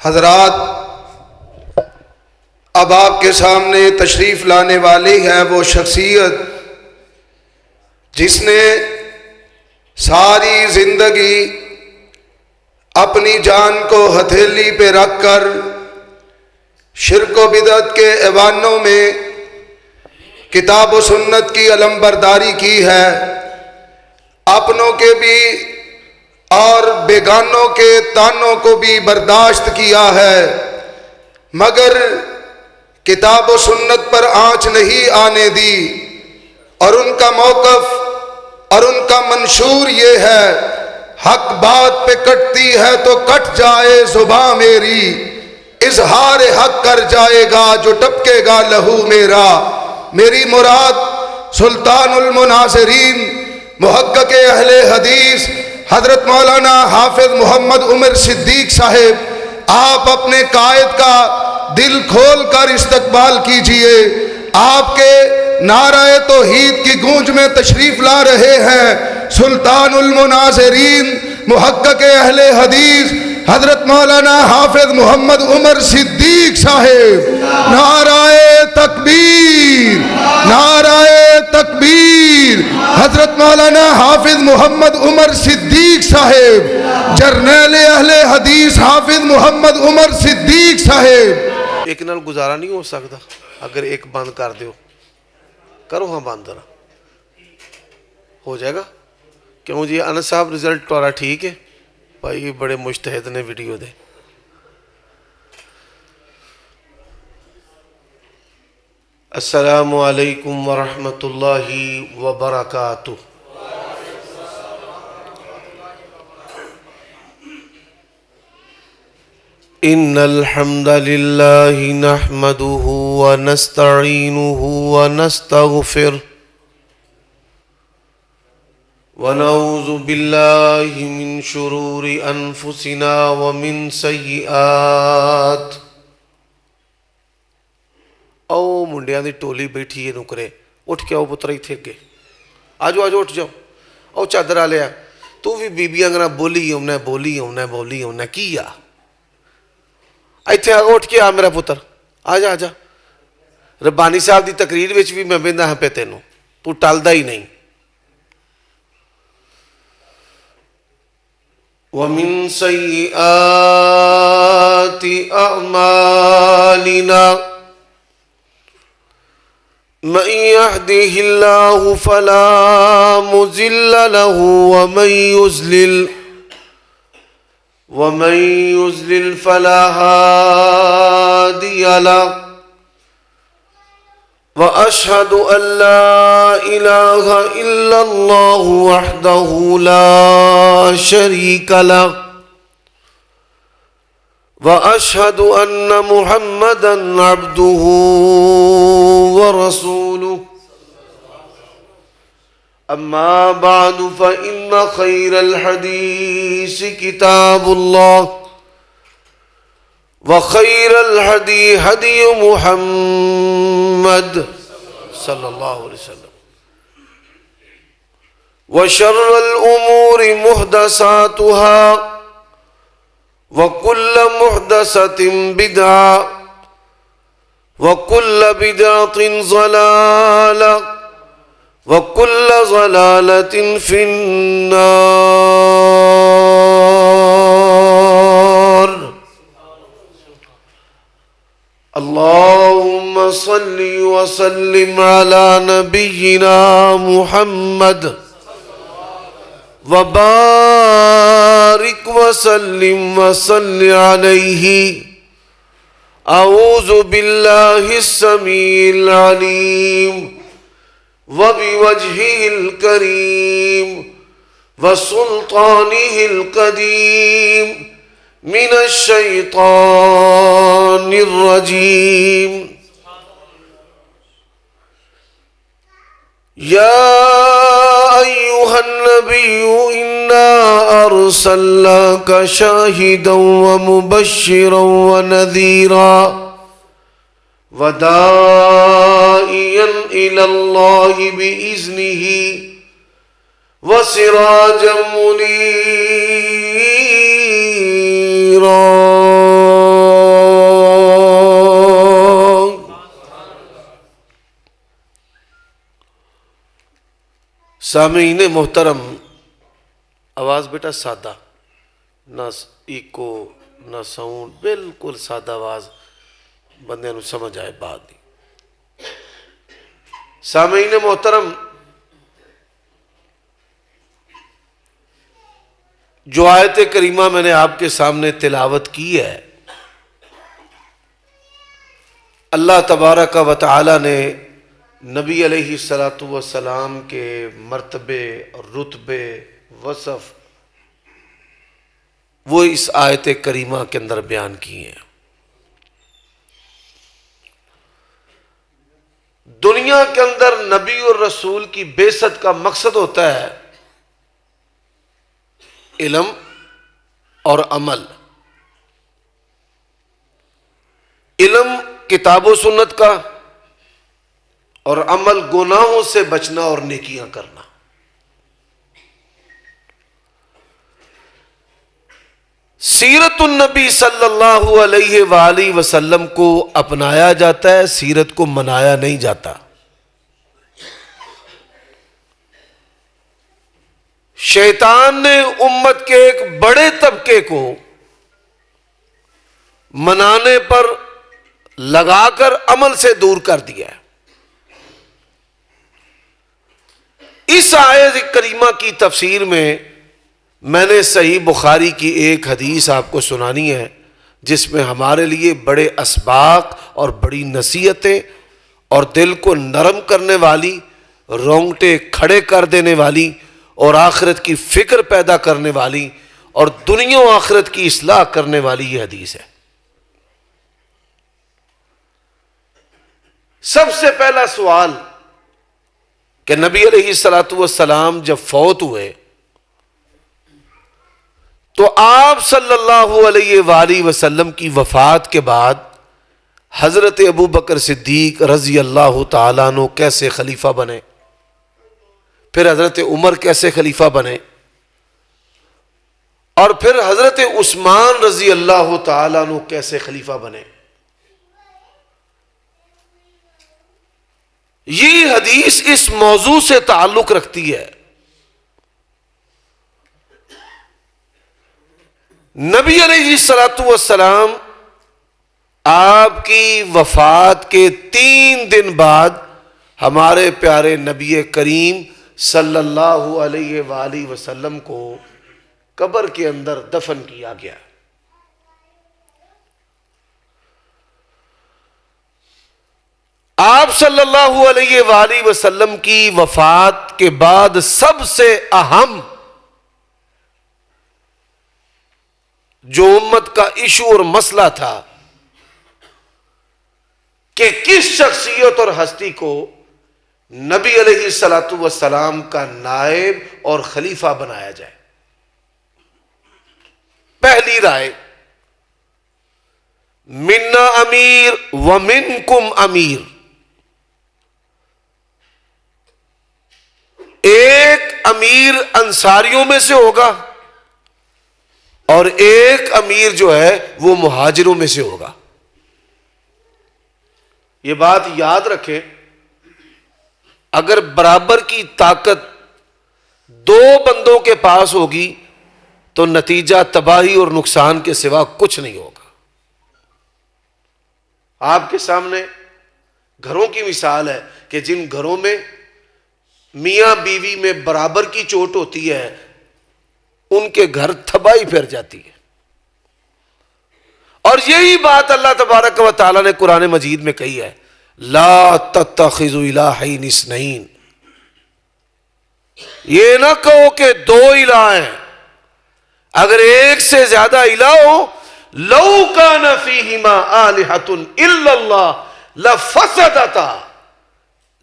حضرات، اب آپ کے سامنے تشریف لانے والی ہے وہ شخصیت جس نے ساری زندگی اپنی جان کو ہتھیلی پہ رکھ کر شرک و بدعت کے ایوانوں میں کتاب و سنت کی علمبرداری کی ہے، اپنوں کے بھی اور بیگانوں کے تانوں کو بھی برداشت کیا ہے، مگر کتاب و سنت پر آنچ نہیں آنے دی، اور ان کا موقف اور ان کا منشور یہ ہے: حق بات پہ کٹتی ہے تو کٹ جائے زباں میری، اظہار حق کر جائے گا جو ٹپکے گا لہو میرا۔ میری مراد سلطان المناظرین محقق اہل حدیث حضرت مولانا حافظ محمد عمر صدیق صاحب، آپ اپنے قائد کا دل کھول کر استقبال کیجئے۔ آپ کے نعرہ توحید کی گونج میں تشریف لا رہے ہیں سلطان المناظرین محقق اہل حدیث حضرت مولانا حافظ محمد عمر صدیق صاحب۔ نعرہ تکبیر، نعرہ تکبیر۔ حضرت مولانا حافظ محمد عمر صدیق صاحب، جرنیل اہل حدیث حافظ محمد عمر صدیق صاحب۔ ایک نال گزارا نہیں ہو سکتا، اگر ایک بند کر دیو، کرو ہاں بند ذرا، ہو جائے گا؟ کیوں جی انس صاحب رزلٹ توڑا ٹھیک ہے بھائی، بڑے مجتہد نے ویڈیو دے۔ السلام علیکم ورحمۃ اللہ وبرکاتہ۔ ان الحمد للہ نحمده ونستعینه ونستغفر ونعوذ باللہ من شرور انفسنا ومن سیئات۔ او منڈیاں دی ٹولی بیٹھی ہے نکرے، اٹھ کے آؤ پتر ایتھے اگے، آجو آجو اٹھ جاؤ، او چادر آ لیا، تو بھی بی بی انگنا بولی ہونا کی آ ایتھے اٹھ کے آ میرا پتر، آ جا آ جا۔ ربانی صاحب دی تقریر وچ بھی میں ویندا ہاں پہ تینوں، تو ٹالدا ہی نہیں۔ وَمِن سَيِّئَاتِ أَعْمَالِنَا مَن يَهْدِهِ اللَّهُ فَلَا مُضِلَّ لَهُ وَمَن يُضْلِلْ فَلَا هَادِيَ لَهُ، وَأَشْهَدُ أَن لَّا إِلَٰهَ إِلَّا اللَّهُ وَحْدَهُ لَا شَرِيكَ لَهُ، وَأَشْهَدُ أَنَّ مُحَمَّدًا عَبْدُهُ وَرَسُولُهُ۔ أما بعد فإن خير الحديث كتاب الله، وخير الهدي هدي محمد صلى الله عليه وسلم، وشر الأمور محدثاتها، وكل محدثة بدعة، وكل بدعة ضلالة، وَكُلَّ ضَلَالَةٍ فِي النَّارِ۔ اللهم صل وسلم على نبينا محمد، وبارك وسلم وصل عليه۔ أعوذ بالله السميع العليم وبوجهه الكريم وسلطانه القديم من الشيطان الرجيم۔ يا أيها النبي إنا أرسلناك شاهدا ومبشرا ونذيرا وداعيا إلى الله بإذنه وسراجا منيرا۔ سامعین محترم، آواز بیٹا سادہ، نہ ایکو نہ ساؤنڈ، بالکل سادہ آواز، بندے نو سمجھ آئے بات نہیں۔ سامعین محترم، جو آیت کریمہ میں نے آپ کے سامنے تلاوت کی ہے، اللہ تبارک و تعالی نے نبی علیہ الصلوۃ والسلام کے مرتبے اور رتبے وصف وہ اس آیت کریمہ کے اندر بیان کیے ہیں۔ دنیا کے اندر نبی اور رسول کی بعثت کا مقصد ہوتا ہے علم اور عمل۔ علم کتاب و سنت کا، اور عمل گناہوں سے بچنا اور نیکیاں کرنا۔ سیرت النبی صلی اللہ علیہ وآلہ وسلم کو اپنایا جاتا ہے، سیرت کو منایا نہیں جاتا۔ شیطان نے امت کے ایک بڑے طبقے کو منانے پر لگا کر عمل سے دور کر دیا ہے۔ اس آیت کریمہ کی تفسیر میں نے صحیح بخاری کی ایک حدیث آپ کو سنانی ہے، جس میں ہمارے لیے بڑے اسباق اور بڑی نصیحتیں اور دل کو نرم کرنے والی، رونگٹے کھڑے کر دینے والی اور آخرت کی فکر پیدا کرنے والی اور دنیا و آخرت کی اصلاح کرنے والی یہ حدیث ہے۔ سب سے پہلا سوال کہ نبی علیہ الصلوۃ والسلام جب فوت ہوئے تو آپ صلی اللہ علیہ وآلہ وسلم کی وفات کے بعد حضرت ابو بکر صدیق رضی اللہ تعالیٰ عنہ کیسے خلیفہ بنے، پھر حضرت عمر کیسے خلیفہ بنے، اور پھر حضرت عثمان رضی اللہ تعالیٰ عنہ کیسے خلیفہ بنے۔ یہ حدیث اس موضوع سے تعلق رکھتی ہے۔ نبی علیہ الصلوۃ والسلام آپ کی وفات کے 3 دن بعد ہمارے پیارے نبی کریم صلی اللہ علیہ وآلہ وسلم کو قبر کے اندر دفن کیا گیا۔ آپ صلی اللہ علیہ وآلہ وسلم کی وفات کے بعد سب سے اہم جو امت کا ایشو اور مسئلہ تھا کہ کس شخصیت اور ہستی کو نبی علیہ الصلوۃ والسلام کا نائب اور خلیفہ بنایا جائے۔ پہلی رائے، منا امیر ومنکم امیر، ایک امیر انصاریوں میں سے ہوگا اور ایک امیر جو ہے وہ مہاجروں میں سے ہوگا۔ یہ بات یاد رکھیں، اگر برابر کی طاقت 2 بندوں کے پاس ہوگی تو نتیجہ تباہی اور نقصان کے سوا کچھ نہیں ہوگا۔ آپ کے سامنے گھروں کی مثال ہے کہ جن گھروں میں میاں بیوی میں برابر کی چوٹ ہوتی ہے ان کے گھر تباہی پھیر جاتی ہے۔ اور یہی بات اللہ تبارک و تعالی نے قرآن مجید میں کہی ہے، لا تتخذوا الہین اثنین، یہ نہ کہو کہ 2 الہ ہیں، اگر ایک سے زیادہ الہ ہو، لو کان فیہما آلہۃ الا اللہ لفسدتا،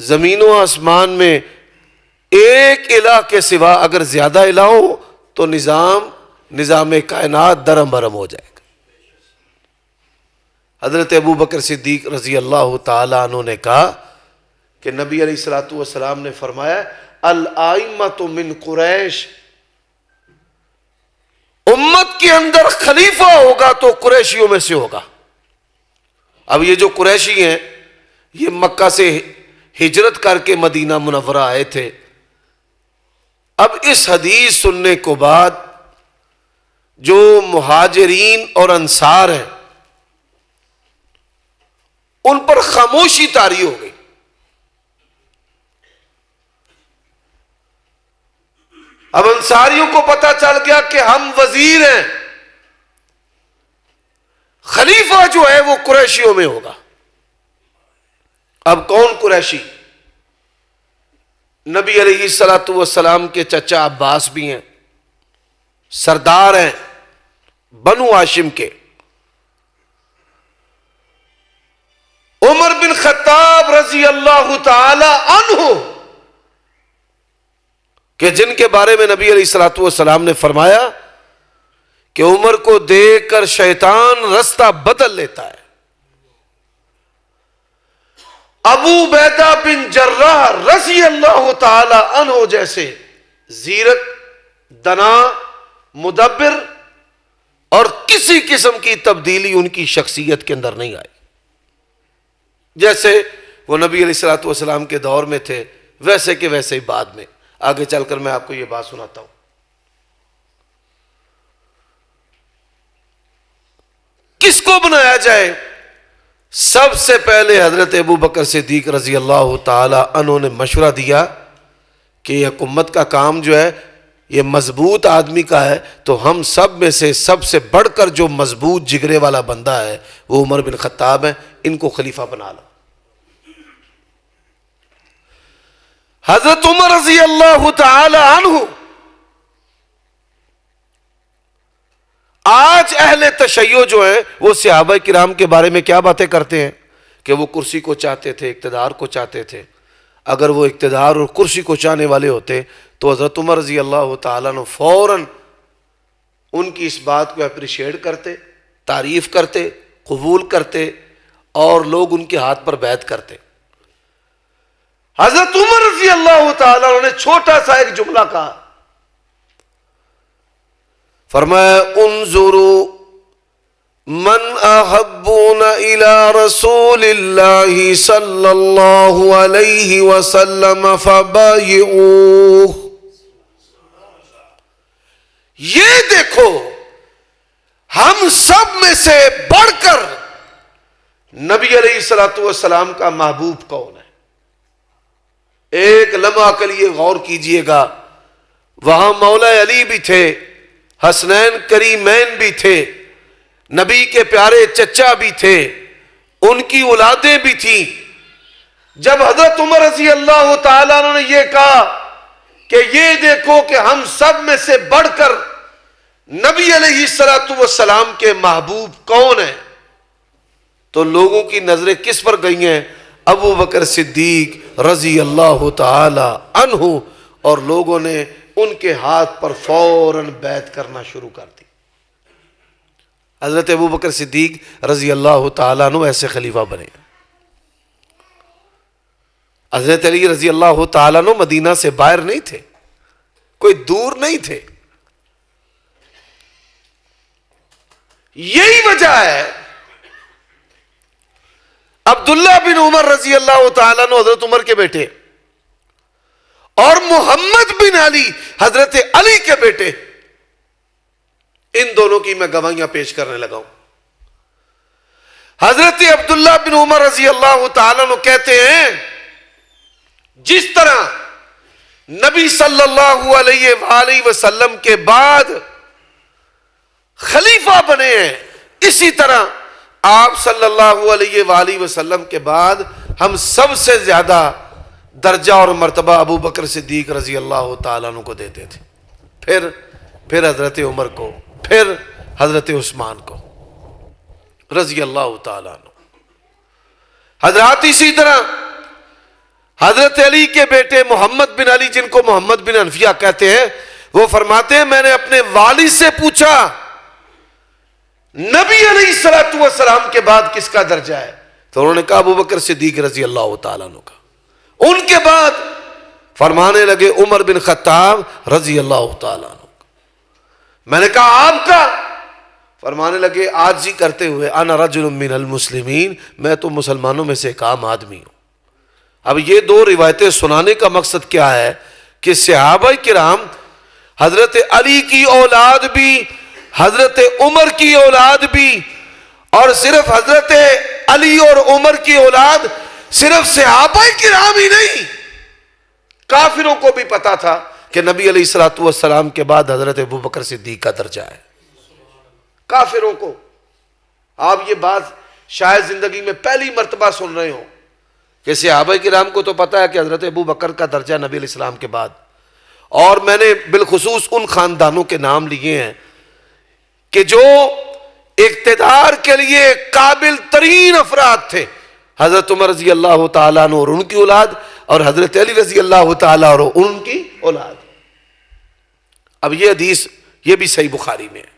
زمین و آسمان میں ایک الہ کے سوا اگر زیادہ الہ ہو تو نظام کائنات درم برم ہو جائے گا۔ حضرت ابو بکر صدیق رضی اللہ تعالی عنہ نے کہا کہ نبی علیہ الصلوۃ والسلام نے فرمایا، الائمۃ من قریش، امت کے اندر خلیفہ ہوگا تو قریشیوں میں سے ہوگا۔ اب یہ جو قریشی ہیں یہ مکہ سے ہجرت کر کے مدینہ منورہ آئے تھے، اب اس حدیث سننے کو بعد جو مہاجرین اور انصار ہیں ان پر خاموشی طاری ہو گئی. اب انصاریوں کو پتا چل گیا کہ ہم وزیر ہیں، خلیفہ جو ہے وہ قریشیوں میں ہوگا. اب کون قریشی؟ نبی علیہ الصلوۃ والسلام کے چچا عباس بھی ہیں، سردار ہیں بنو ہاشم کے. عمر بن خطاب رضی اللہ تعالی عنہ کہ جن کے بارے میں نبی علیہ الصلوۃ والسلام نے فرمایا کہ عمر کو دیکھ کر شیطان رستہ بدل لیتا ہے. ابو عبیدہ بن جراح رضی اللہ تعالی عنہ جیسے زیرک، دنا، مدبر اور کسی قسم کی تبدیلی ان کی شخصیت کے اندر نہیں آئی. جیسے وہ نبی علیہ الصلوۃ والسلام کے دور میں تھے ویسے کہ ویسے ہی بعد میں. آگے چل کر میں آپ کو یہ بات سناتا ہوں. کس کو بنایا جائے؟ سب سے پہلے حضرت ابو بکر صدیق رضی اللہ تعالی عنہ نے مشورہ دیا کہ یہ حکومت کا کام جو ہے یہ مضبوط آدمی کا ہے، تو ہم سب میں سے سب سے بڑھ کر جو مضبوط جگرے والا بندہ ہے وہ عمر بن خطاب ہے، ان کو خلیفہ بنا لو. حضرت عمر رضی اللہ تعالی عنہ آج اہل تشیع جو ہیں وہ صحابہ کرام کے بارے میں کیا باتیں کرتے ہیں کہ وہ کرسی کو چاہتے تھے، اقتدار کو چاہتے تھے. اگر وہ اقتدار اور کرسی کو چاہنے والے ہوتے تو حضرت عمر رضی اللہ تعالیٰ عنہ فوراً ان کی اس بات کو اپریشیٹ کرتے، تعریف کرتے، قبول کرتے اور لوگ ان کے ہاتھ پر بیعت کرتے. حضرت عمر رضی اللہ تعالیٰ عنہ نے چھوٹا سا ایک جملہ کہا، فرمایا انظروا من احبون الى رسول اللہ صلی اللہ علیہ وسلم فبایعوہ. یہ دیکھو ہم سب میں سے بڑھ کر نبی علیہ الصلوۃ والسلام کا محبوب کون ہے. ایک لمحہ کے لیے غور کیجئے گا، وہاں مولا علی بھی تھے، حسنین کریمین بھی تھے، نبی کے پیارے چچا بھی تھے، ان کی اولادیں بھی تھیں. جب حضرت عمر رضی اللہ تعالیٰ عنہ نے یہ کہا کہ یہ دیکھو کہ ہم سب میں سے بڑھ کر نبی علیہ الصلوۃ والسلام کے محبوب کون ہیں، تو لوگوں کی نظریں کس پر گئی ہیں؟ ابو بکر صدیق رضی اللہ تعالی عنہ، اور لوگوں نے ان کے ہاتھ پر فوراً بیعت کرنا شروع کر دی. حضرت ابو بکر صدیق رضی اللہ تعالیٰ عنہ ایسے خلیفہ بنے. حضرت علی رضی اللہ تعالیٰ عنہ مدینہ سے باہر نہیں تھے، کوئی دور نہیں تھے. یہی وجہ ہے عبداللہ بن عمر رضی اللہ تعالیٰ عنہ حضرت عمر کے بیٹے اور محمد بن علی حضرت علی کے بیٹے، ان دونوں کی میں گواہیاں پیش کرنے لگا ہوں. حضرت عبداللہ بن عمر رضی اللہ تعالیٰ عنہ کہتے ہیں جس طرح نبی صلی اللہ علیہ وآلہ وسلم کے بعد خلیفہ بنے ہیں، اسی طرح آپ صلی اللہ علیہ وآلہ وسلم کے بعد ہم سب سے زیادہ درجہ اور مرتبہ ابو بکر صدیق رضی اللہ تعالیٰ عنہ کو دیتے تھے، پھر حضرت عمر کو، پھر حضرت عثمان کو رضی اللہ تعالیٰ عنہ. حضرات اسی طرح حضرت علی کے بیٹے محمد بن علی، جن کو محمد بن حنفیہ کہتے ہیں، وہ فرماتے ہیں میں نے اپنے والد سے پوچھا نبی علیہ الصلوۃ والسلام کے بعد کس کا درجہ ہے، تو انہوں نے کہا ابو بکر صدیق رضی اللہ تعالیٰ عنہ کا. ان کے بعد فرمانے لگے عمر بن خطاب رضی اللہ تعالیٰ عنہ کا. میں نے کہا آپ کا؟ فرمانے لگے عاجزی کرتے ہوئے انا رجل من المسلمین، میں تو مسلمانوں میں سے ایک عام آدمی ہوں. اب یہ دو روایتیں سنانے کا مقصد کیا ہے کہ صحابہ کرام حضرت علی کی اولاد بھی، حضرت عمر کی اولاد بھی، اور صرف حضرت علی اور عمر کی اولاد صرف صحابہ کرام ہی نہیں، کافروں کو بھی پتا تھا کہ نبی علیہ الصلوۃ والسلام کے بعد حضرت ابوبکر صدیق کا درجہ ہے. کافروں کو. آپ یہ بات شاید زندگی میں پہلی مرتبہ سن رہے ہو کہ صحابہ کرام کو تو پتا ہے کہ حضرت ابوبکر کا درجہ نبی علیہ السلام کے بعد. اور میں نے بالخصوص ان خاندانوں کے نام لیے ہیں کہ جو اقتدار کے لیے قابل ترین افراد تھے. حضرت عمر رضی اللہ تعالیٰ عنہ اور ان کی اولاد، اور حضرت علی رضی اللہ تعالیٰ اور ان کی اولاد. اب یہ حدیث یہ بھی صحیح بخاری میں ہے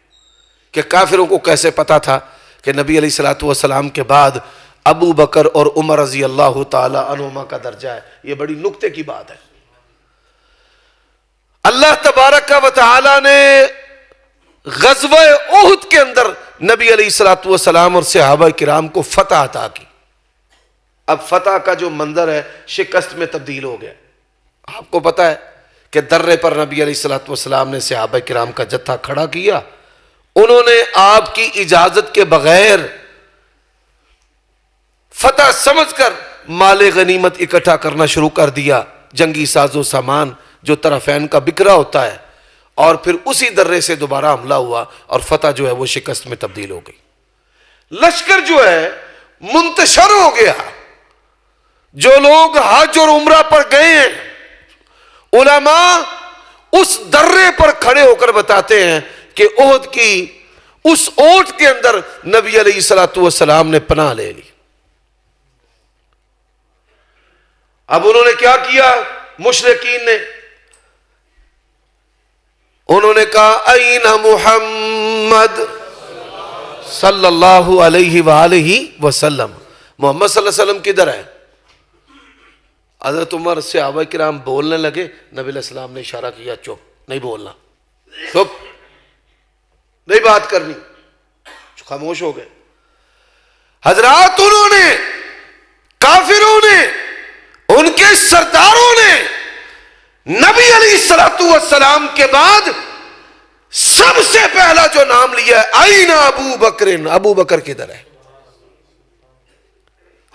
کہ کافروں کو کیسے پتا تھا کہ نبی علیہ الصلوۃ والسلام کے بعد ابو بکر اور عمر رضی اللہ تعالیٰ عنہما کا درجہ ہے. یہ بڑی نکتے کی بات ہے. اللہ تبارک و تعالی نے غزوہ احد کے اندر نبی علیہ الصلوۃ والسلام اور صحابہ کرام کو فتح عطا کی. اب فتح کا جو منظر ہے شکست میں تبدیل ہو گیا. آپ کو پتا ہے کہ درے پر نبی علیہ الصلوۃ والسلام نے صحابہ کرام کا جتھا کھڑا کیا. انہوں نے آپ کی اجازت کے بغیر فتح سمجھ کر مال غنیمت اکٹھا کرنا شروع کر دیا، جنگی ساز و سامان جو طرفین کا بکھرا ہوتا ہے، اور پھر اسی درے سے دوبارہ حملہ ہوا اور فتح جو ہے وہ شکست میں تبدیل ہو گئی. لشکر جو ہے منتشر ہو گیا. جو لوگ حج اور عمرہ پر گئے ہیں، علماء اس درے پر کھڑے ہو کر بتاتے ہیں کہ احد کی اس اونٹ کے اندر نبی علیہ الصلوۃ والسلام نے پناہ لے لی. اب انہوں نے کیا کیا؟ مشرکین نے انہوں نے کہا این محمد صلی اللہ علیہ وآلہ وسلم. محمد صلی اللہ علیہ وسلم کدھر ہے؟ حضرت عمر صحابہ کرام بولنے لگے، نبی علیہ السلام نے اشارہ کیا چپ، نہیں بولنا، چپ، نہیں بات کرنی. خاموش ہو گئے. حضرات انہوں نے، کافروں نے، ان کے سرداروں نے نبی علیہ الصلوۃ والسلام کے بعد سب سے پہلا جو نام لیا ہے آئین ابو بکر، ابو بکر کدھر ہے؟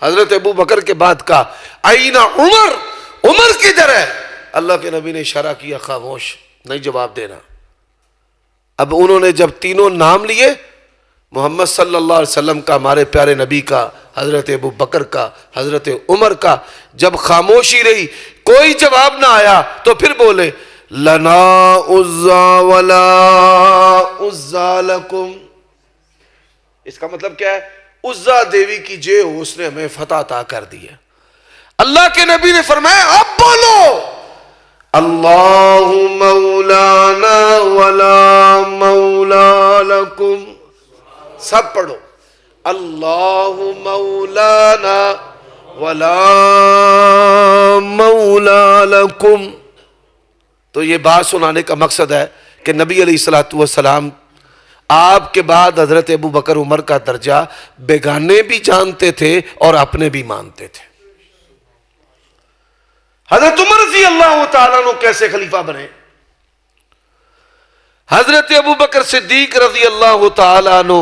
حضرت ابو بکر کے بعد کا آئین عمر، عمر کدھر ہے؟ اللہ کے نبی نے اشارہ کیا خاموش، نہیں جواب دینا. اب انہوں نے جب تینوں نام لیے، محمد صلی اللہ علیہ وسلم کا، ہمارے پیارے نبی کا، حضرت ابو بکر کا، حضرت عمر کا، جب خاموشی رہی، کوئی جواب نہ آیا، تو پھر بولے لنا عزا ولا عزا لکم. اس کا مطلب کیا ہے؟ عزا دیوی کی جے ہو، اس نے ہمیں فتح عطا کر دی ہے. اللہ کے نبی نے فرمایا اب بولو اللہ مولانا ولا مولا لکم. سب پڑھو اللہ مولانا ولا مولا لکم. تو یہ بات سنانے کا مقصد ہے کہ نبی علیہ الصلوۃ والسلام آپ کے بعد حضرت ابو بکر عمر کا درجہ بیگانے بھی جانتے تھے اور اپنے بھی مانتے تھے. حضرت عمر رضی اللہ تعالیٰ عنہ کیسے خلیفہ بنے؟ حضرت ابو بکر صدیق رضی اللہ تعالیٰ عنہ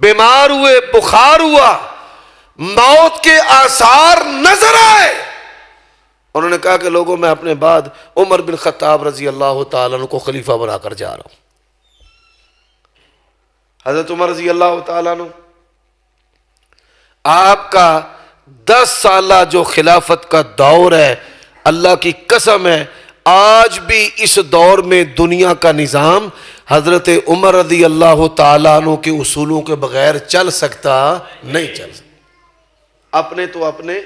بیمار ہوئے، بخار ہوا، موت کے آثار نظر آئے. انہوں نے کہا کہ لوگوں میں اپنے بعد عمر بن خطاب رضی اللہ تعالیٰ عنہ کو خلیفہ بنا کر جا رہا ہوں. حضرت عمر رضی اللہ تعالیٰ عنہ آپ کا 10 سالہ جو خلافت کا دور ہے، اللہ کی قسم ہے آج بھی اس دور میں دنیا کا نظام حضرت عمر رضی اللہ تعالیٰ عنہ کے اصولوں کے بغیر چل سکتا نہیں چل سکتا. اپنے تو اپنے،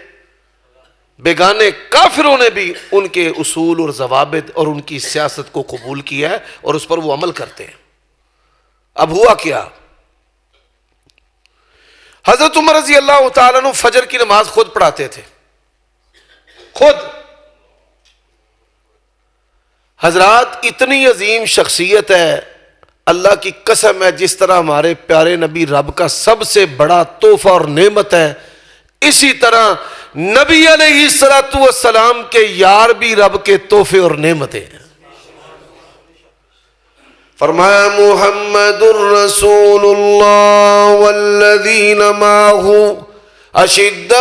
بیگانے کافروں نے بھی ان کے اصول اور ضوابط اور ان کی سیاست کو قبول کیا ہے اور اس پر وہ عمل کرتے ہیں. اب ہوا کیا؟ حضرت عمر رضی اللہ تعالیٰ عنہ فجر کی نماز خود پڑھاتے تھے، خود. حضرات اتنی عظیم شخصیت ہے، اللہ کی قسم ہے، جس طرح ہمارے پیارے نبی رب کا سب سے بڑا تحفہ اور نعمت ہے، اسی طرح نبی علیہ السلام کے یار بھی رب کے تحفے اور نعمتیں ہیں. فرمایا محمد الرسول اللہ والذین معہ اشداء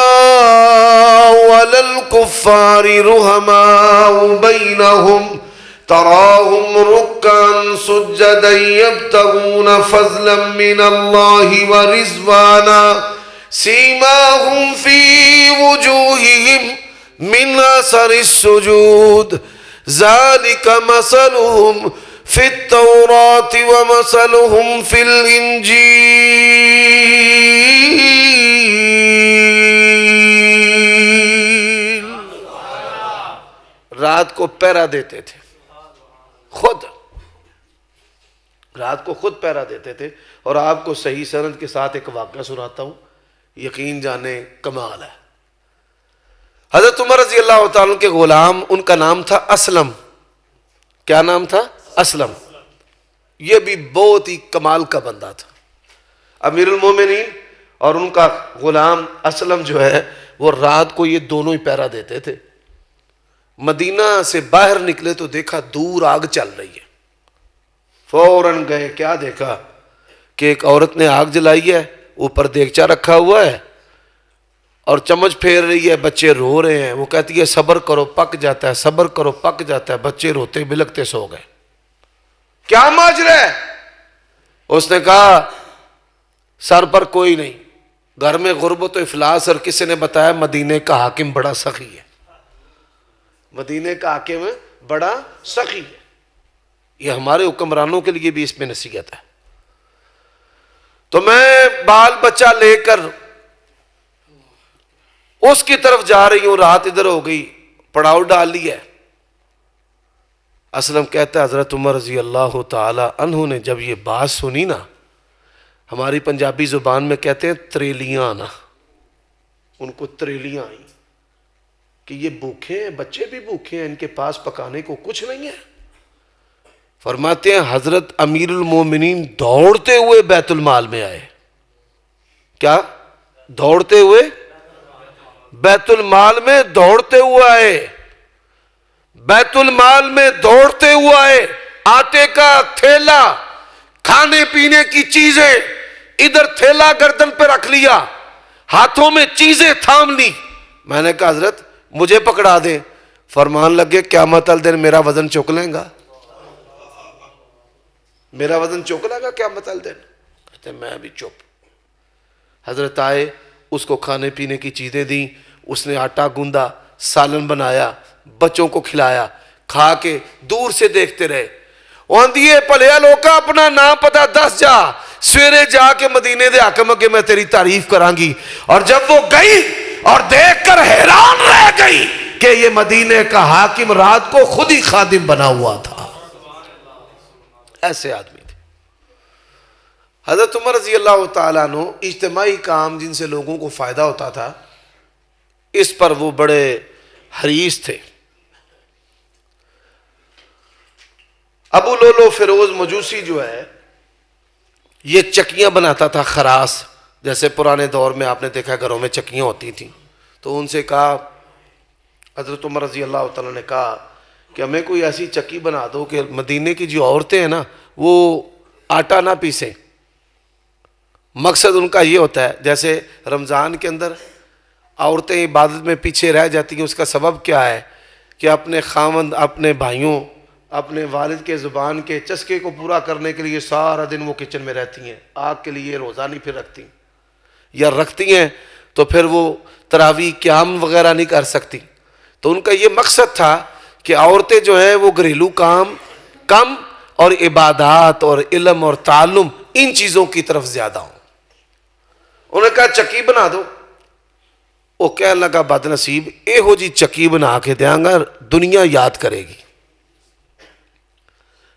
علی الکفار رحماء بینہم تراہم رکعا سجدا یبتغون فضلا من اللہ ورضوانا سیماہم فی وجوہہم من اثر السجود ذالک مثلہم فی التوراۃ ومثلہم فی الانجیل. رات کو پہرا دیتے تھے، خود رات کو خود پہرا دیتے تھے. اور آپ کو صحیح سند کے ساتھ ایک واقعہ سناتا ہوں، یقین جانے کمال ہے. حضرت عمر رضی اللہ تعالیٰ کے غلام، ان کا نام تھا اسلم. کیا نام تھا؟ اسلم. یہ بھی بہت ہی کمال کا بندہ تھا. امیر المومنین اور ان کا غلام اسلم جو ہے وہ رات کو یہ دونوں ہی پہرا دیتے تھے. مدینہ سے باہر نکلے تو دیکھا دور آگ چل رہی ہے. فوراً گئے، کیا دیکھا کہ ایک عورت نے آگ جلائی ہے، اوپر دیگچہ رکھا ہوا ہے اور چمچ پھیر رہی ہے، بچے رو رہے ہیں. وہ کہتی ہے صبر کرو پک جاتا ہے، صبر کرو پک جاتا ہے. بچے روتے بلکتے سو گئے. کیا ماجرا ہے؟ اس نے کہا سر پر کوئی نہیں، گھر میں غربت و افلاس، اور کسی نے بتایا مدینے کا حاکم بڑا سخی ہے. مدینے کا حاکم بڑا سخی ہے. یہ ہمارے حکمرانوں کے لیے بھی اس میں نصیحت ہے. تو میں بال بچہ لے کر اس کی طرف جا رہی ہوں، رات ادھر ہو گئی، پڑاؤ ڈال لی ہے. اسلم کہتا ہے حضرت عمر رضی اللہ تعالی عنہ نے جب یہ بات سنی نا، ہماری پنجابی زبان میں کہتے ہیں تریلیاں آنا، ان کو تریلیاں آئیں کہ یہ بھوکے ہیں، بچے بھی بھوکے ہیں، ان کے پاس پکانے کو کچھ نہیں ہے. فرماتے ہیں حضرت امیر المومنین دوڑتے ہوئے بیت المال میں آئے. کیا؟ دوڑتے ہوئے بیت المال میں دوڑتے ہوئے آئے. بیت المال میں دوڑتے ہوئے آئے. آٹے کا تھیلا، کھانے پینے کی چیزیں، ادھر تھیلا گردن پہ رکھ لیا، ہاتھوں میں چیزیں تھام لی. میں نے کہا حضرت مجھے پکڑا دیں. فرمان لگے قیامت الدن میرا وزن چک لیں گا، میرا وزن چک لے گا قیامت الدن. کہتے میں بھی چپ. حضرت آئے، اس کو کھانے پینے کی چیزیں دیں، اس نے آٹا گوندا، سالن بنایا، بچوں کو کھلایا. کھا کے دور سے دیکھتے رہے. دیے پلیا لوکا اپنا نام پتا دس جا، سویرے جا کے مدینے دے حاکم کے میں تیری تعریف کراں گی. اور جب وہ گئی اور دیکھ کر حیران رہ گئی کہ یہ مدینے کا حاکم رات کو خود ہی خادم بنا ہوا تھا. ایسے آدمی تھے. حضرت عمر رضی اللہ تعالیٰ عنہ اجتماعی کام جن سے لوگوں کو فائدہ ہوتا تھا اس پر وہ بڑے حریص تھے. ابو لولو فیروز مجوسی جو ہے یہ چکیاں بناتا تھا، خراس. جیسے پرانے دور میں آپ نے دیکھا گھروں میں چکیاں ہوتی تھیں. تو ان سے کہا، حضرت عمر رضی اللہ تعالیٰ نے کہا کہ ہمیں کوئی ایسی چکی بنا دو کہ مدینے کی جو عورتیں ہیں نا وہ آٹا نہ پیسیں. مقصد ان کا یہ ہوتا ہے جیسے رمضان کے اندر عورتیں عبادت میں پیچھے رہ جاتی ہیں، اس کا سبب کیا ہے کہ اپنے خاوند، اپنے بھائیوں، اپنے والد کے زبان کے چسکے کو پورا کرنے کے لیے سارا دن وہ کچن میں رہتی ہیں. آگ کے لیے روزہ نہیں پھر رکھتی، یا رکھتی ہیں تو پھر وہ تراویح قیام وغیرہ نہیں کر سکتی. تو ان کا یہ مقصد تھا کہ عورتیں جو ہیں وہ گھریلو کام کم اور عبادات اور علم اور تعلم ان چیزوں کی طرف زیادہ ہوں. انہوں نے کہا چکی بنا دو. وہ کہنے لگا بد نصیب یہو جی چکی بنا کے دیاں گا دنیا یاد کرے گی.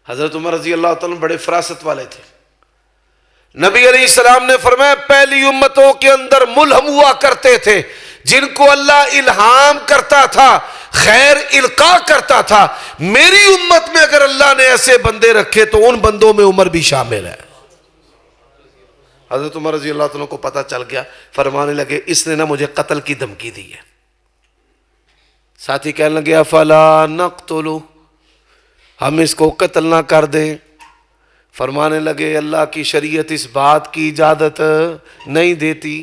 حضرت عمر رضی اللہ تعالیٰ بڑے فراست والے تھے. نبی علیہ السلام نے فرمایا پہلی امتوں کے اندر ملہم ہوا کرتے تھے جن کو اللہ الہام کرتا تھا، خیر القاء کرتا تھا. میری امت میں اگر اللہ نے ایسے بندے رکھے تو ان بندوں میں عمر بھی شامل ہے. حضرت عمر رضی اللہ عنہ کو پتہ چل گیا، فرمانے لگے اس نے نہ مجھے قتل کی دھمکی دی ہے. ساتھی کہنے لگے افلا نقتلو، ہم اس کو قتل نہ کر دیں؟ فرمانے لگے اللہ کی شریعت اس بات کی اجازت نہیں دیتی۔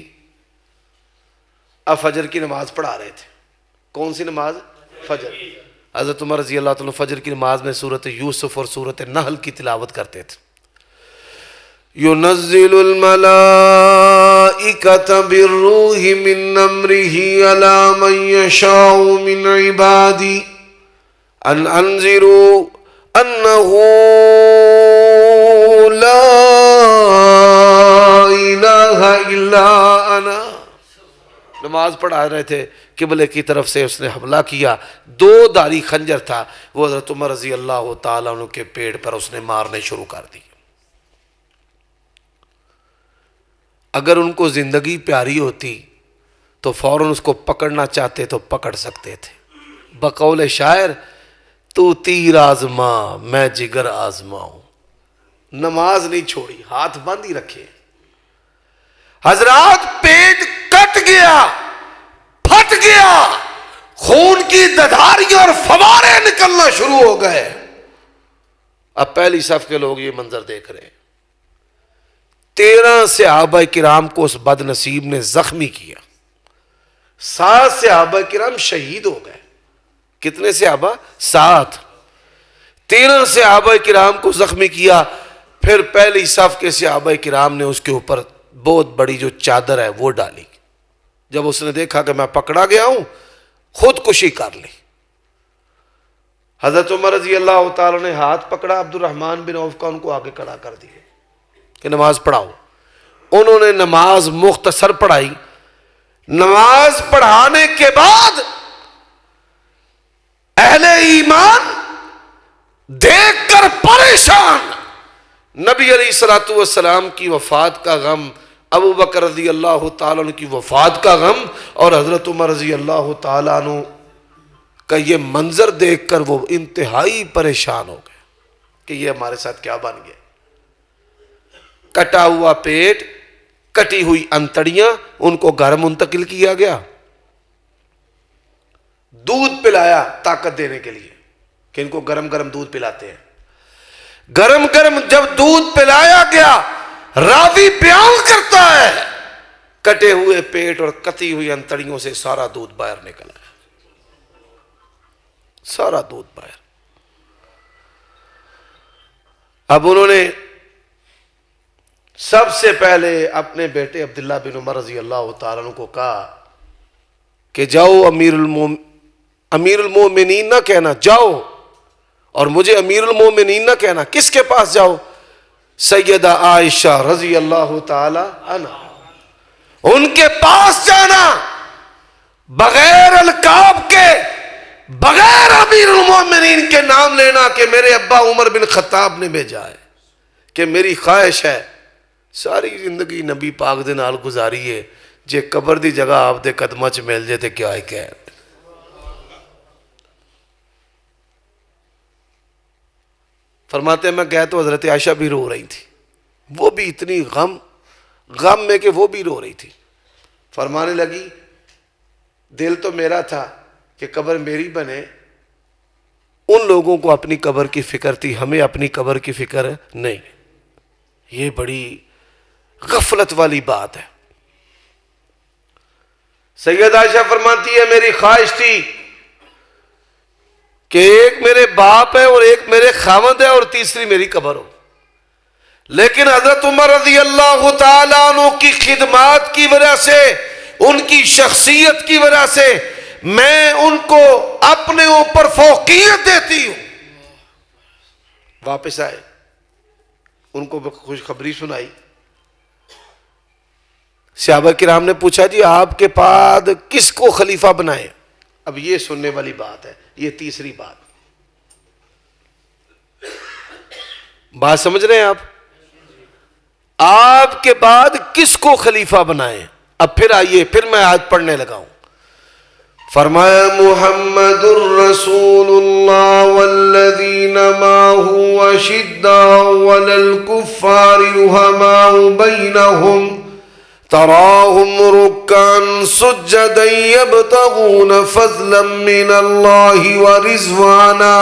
اب فجر کی نماز پڑھا رہے تھے۔ کون سی نماز؟ فجر۔ حضرت عمر رضی اللہ تعالیٰ فجر کی نماز میں سورۃ یوسف اور سورۃ نحل کی تلاوت کرتے تھے۔ ينزل الملائكة بالروح من أمره على من يشاء من عبادي أن أنذروا أنه لا إله إلا أنا۔ نماز پڑھا رہے تھے، قبلے کی طرف سے اس نے حملہ کیا، 2 دھاری خنجر تھا، وہ حضرت عمر رضی اللہ تعالیٰ عنہ کے پیٹ پر اس نے مارنے شروع کر دی۔ اگر ان کو زندگی پیاری ہوتی تو فوراً اس کو پکڑنا چاہتے تو پکڑ سکتے تھے۔ بقول شاعر تو تیر آزما میں جگر آزماؤں، نماز نہیں چھوڑی، ہاتھ بند ہی رکھے۔ حضرات پیٹ کٹ گیا، پھٹ گیا، خون کی دھاریاں اور فوارے نکلنا شروع ہو گئے۔ اب پہلی صف کے لوگ یہ منظر دیکھ رہے ہیں۔ 13 صحابہ کرام کو اس بد نصیب نے زخمی کیا، 7 صحابہ کرام شہید ہو گئے۔ کتنے صحابہ؟ 7۔ 13 صحابہ کرام کو زخمی کیا۔ پھر پہلی صف کے صحابہ کرام نے اس کے اوپر بہت بڑی جو چادر ہے وہ ڈالی۔ جب اس نے دیکھا کہ میں پکڑا گیا ہوں، خودکشی کر لی۔ حضرت عمر رضی اللہ تعالیٰ نے ہاتھ پکڑا عبد الرحمن بن عوف کا، ان کو آگے کھڑا کر دیا کہ نماز پڑھاؤ۔ انہوں نے نماز مختصر پڑھائی۔ نماز پڑھانے کے بعد اہل ایمان دیکھ کر پریشان، نبی علیہ الصلوۃ والسلام کی وفات کا غم، ابو بکر رضی اللہ تعالیٰ عنہ کی وفات کا غم، اور حضرت عمر رضی اللہ تعالیٰ عنہ کا یہ منظر دیکھ کر وہ انتہائی پریشان ہو گئے کہ یہ ہمارے ساتھ کیا بن گیا۔ کٹا ہوا پیٹ، کٹی ہوئی انتڑیاں، ان کو گھر منتقل کیا گیا۔ دودھ پلایا طاقت دینے کے لیے کہ ان کو گرم گرم دودھ پلاتے ہیں۔ گرم گرم جب دودھ پلایا گیا، راوی بیان کرتا ہے کٹے ہوئے پیٹ اور کٹی ہوئی انتڑیوں سے سارا دودھ باہر نکلا، سارا دودھ باہر۔ اب انہوں نے سب سے پہلے اپنے بیٹے عبداللہ بن عمر رضی اللہ تعالیٰ عنہ کو کہا کہ جاؤ امیر المومنین نہ کہنا، جاؤ، اور مجھے امیر المومنین نہ کہنا۔ کس کے پاس جاؤ؟ سیدہ عائشہ رضی اللہ تعالی عنہ، ان کے پاس جانا، بغیر القاب کے، بغیر امیر المومنین کے نام لینا کہ میرے ابا عمر بن خطاب نے بھیجا ہے، کہ میری خواہش ہے ساری زندگی نبی پاک دے نال گزاری ہے، جے قبر دی جگہ آپ دے قدمہ چ مل جائے تے کیا ہے کہ فرماتے ہیں میں گیا تو حضرت عائشہ بھی رو رہی تھی، وہ بھی اتنی غم میں کہ وہ بھی رو رہی تھی۔ فرمانے لگی دل تو میرا تھا کہ قبر میری بنے، ان لوگوں کو اپنی قبر کی فکر تھی، ہمیں اپنی قبر کی فکر نہیں۔ یہ بڑی غفلت والی بات ہے۔ سید عائشہ فرماتی ہے میری خواہش تھی کہ ایک میرے باپ ہے اور ایک میرے خاوند ہے اور تیسری میری قبر ہو، لیکن حضرت عمر رضی اللہ تعالیٰ عنہ کی خدمات کی وجہ سے، ان کی شخصیت کی وجہ سے میں ان کو اپنے اوپر فوقیت دیتی ہوں۔ واپس آئے، ان کو خوشخبری سنائی۔ صحابہ کرام نے پوچھا جی آپ کے بعد کس کو خلیفہ بنائے؟ اب یہ سننے والی بات ہے، یہ تیسری بات سمجھ رہے ہیں آپ کے بعد کس کو خلیفہ بنائے؟ اب پھر آئیے، پھر میں آیت پڑھنے لگا ہوں۔ فرمایا محمد الرسول اللہ والذین معه اشداء علی الکفار رحماء بینہم تراہم رکعا سجدا یبتغون فضلا من اللہ ورضوانا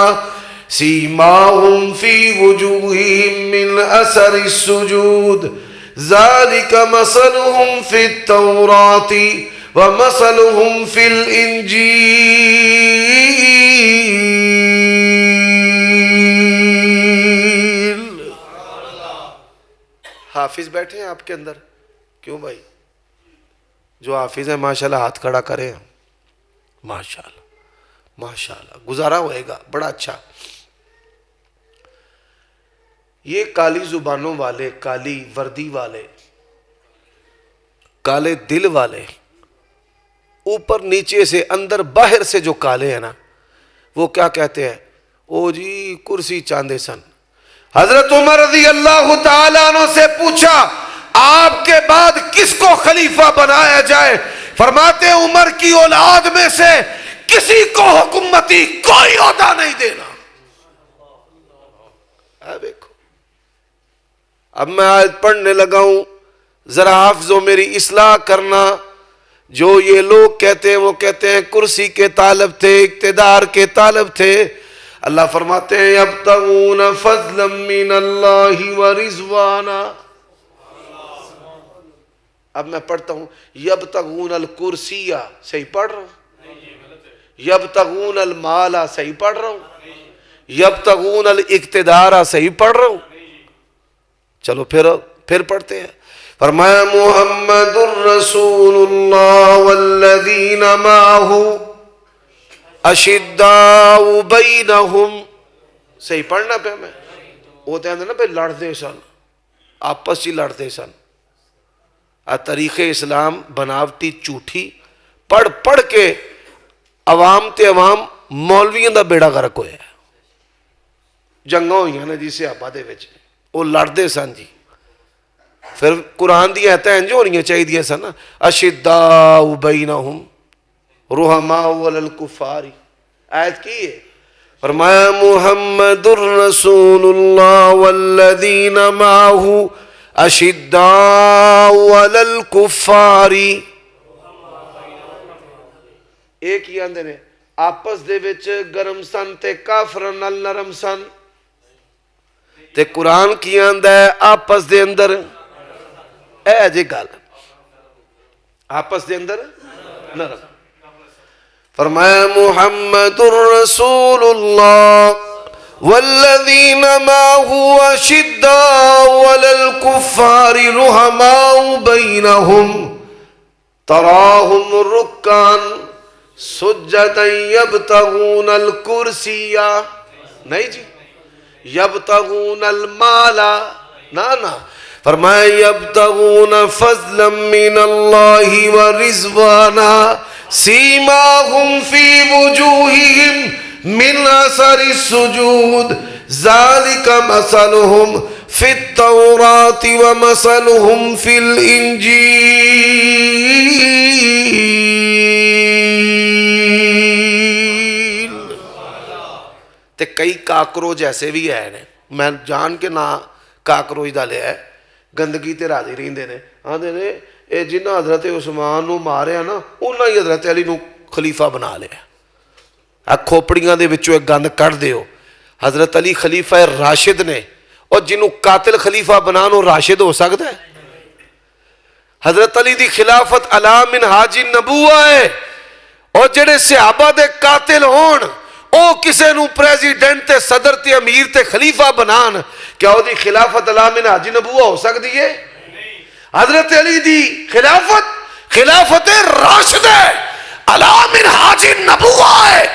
سیماہم فی وجوہہم من اثر السجود ذالک مثلہم فی التوراۃ ومثلہم فی الانجیل۔ حافظ بیٹھے ہیں آپ کے اندر؟ کیوں بھائی؟ جو حافظ ہیں ماشاءاللہ ہاتھ کھڑا کریں۔ ماشاءاللہ ماشاءاللہ، گزارا ہوئے گا بڑا اچھا۔ یہ کالی زبانوں والے، کالی وردی والے، کالے دل والے، اوپر نیچے سے اندر باہر سے جو کالے ہیں نا، وہ کیا کہتے ہیں؟ او جی کرسی چاندے سن۔ حضرت عمر رضی اللہ تعالیٰ عنہ سے پوچھا آپ کے بعد کس کو خلیفہ بنایا جائے؟ فرماتے عمر کی اولاد میں سے کسی کو حکومتی کوئی عہدہ نہیں دینا۔ دیکھو اب میں آیت پڑھنے لگا ہوں، ذرا حافظوں میری اصلاح کرنا۔ جو یہ لوگ کہتے ہیں وہ کہتے ہیں کرسی کے طالب تھے، اقتدار کے طالب تھے۔ اللہ فرماتے ہیں یبتغون فضلا من اللہ ورضوانا۔ اب میں پڑھتا ہوں یبتغون الکرسیہ، صحیح پڑھ رہا ہوں؟ یبتغون المال، صحیح پڑھ رہا ہوں؟ یبتغون الاقتدار، صحیح پڑھ رہا ہوں؟ چلو پھر پڑھتے ہیں۔ فرمایا محمد الرسول اللہ والذین معہ اشداء بینہم، صحیح پڑھنا پہ میں؟ وہ تو نا پہ لڑتے سن، آپس ہی لڑتے سن۔ طریق اسلام بناوٹی جھوٹھی پڑھ پڑھ کے عوام تے عوام مولویوں دا بیڑا غرق ہویا ہے۔ جنگاں ہوئی ہیں نا جی صحابہ دے وچ، وہ لڑتے سن جی۔ پھر قرآن دی آیتیں انج ہونی چاہیے سن، اشداء بینہم رحماء علی الکفار۔ آیت کی ہے؟ فرمایا محمد الرسول اللہ والذین معہ اشداء علی الکفار۔ ایک ہی آندے نے آپس دے وچ گرم سن تے کافرن نال نرم سن، تے قرآن کی آندہ ہے آپس دے اندر اے جی گل، آپس دے اندر نرم۔ فرمایا محمد الرسول اللہ والذین معہ اشداء علی الکفار رحماء بینہم تراہم رکعا سجدا یبتغون الکرسیہ، نہیں جی یبتغون المال، نا فرمایا یبتغون فضلا من اللہ ورضوانا سیماہم فی وجوہہم من اثر السجود ذالک مثلہم فی التوراۃ ومثلہم فی الانجیل۔ تے کئی کاکروچ ایسے بھی ہے نے، میں جان کے نہ کاکروچ دا لیا ہے، گندگی تے راضی رہندے نے، آندے نے اے جنہ حضرت عثمان نو ماریا نا انہاں ہی حضرت علی نو خلیفہ بنا لیا۔ کھوپڑیاں دے وچوں ایک گند کڈ دیو، حضرت علی خلیفہ راشد نے، اور جنوں قاتل خلیفہ بنانو راشد ہو سکتا ہے؟ حضرت علی دی خلافت علی منہاج النبوہ ہے، اور جڑے صحابہ دے قاتل ہون او کسے نو پریزیڈنٹ تے صدر تے امیر تے خلیفہ بنان، کیا او دی خلافت علی منہاج النبوہ ہو سکتی ہے؟ حضرت علی دی خلافت راشد ہے، علی منہاج النبوہ ہے،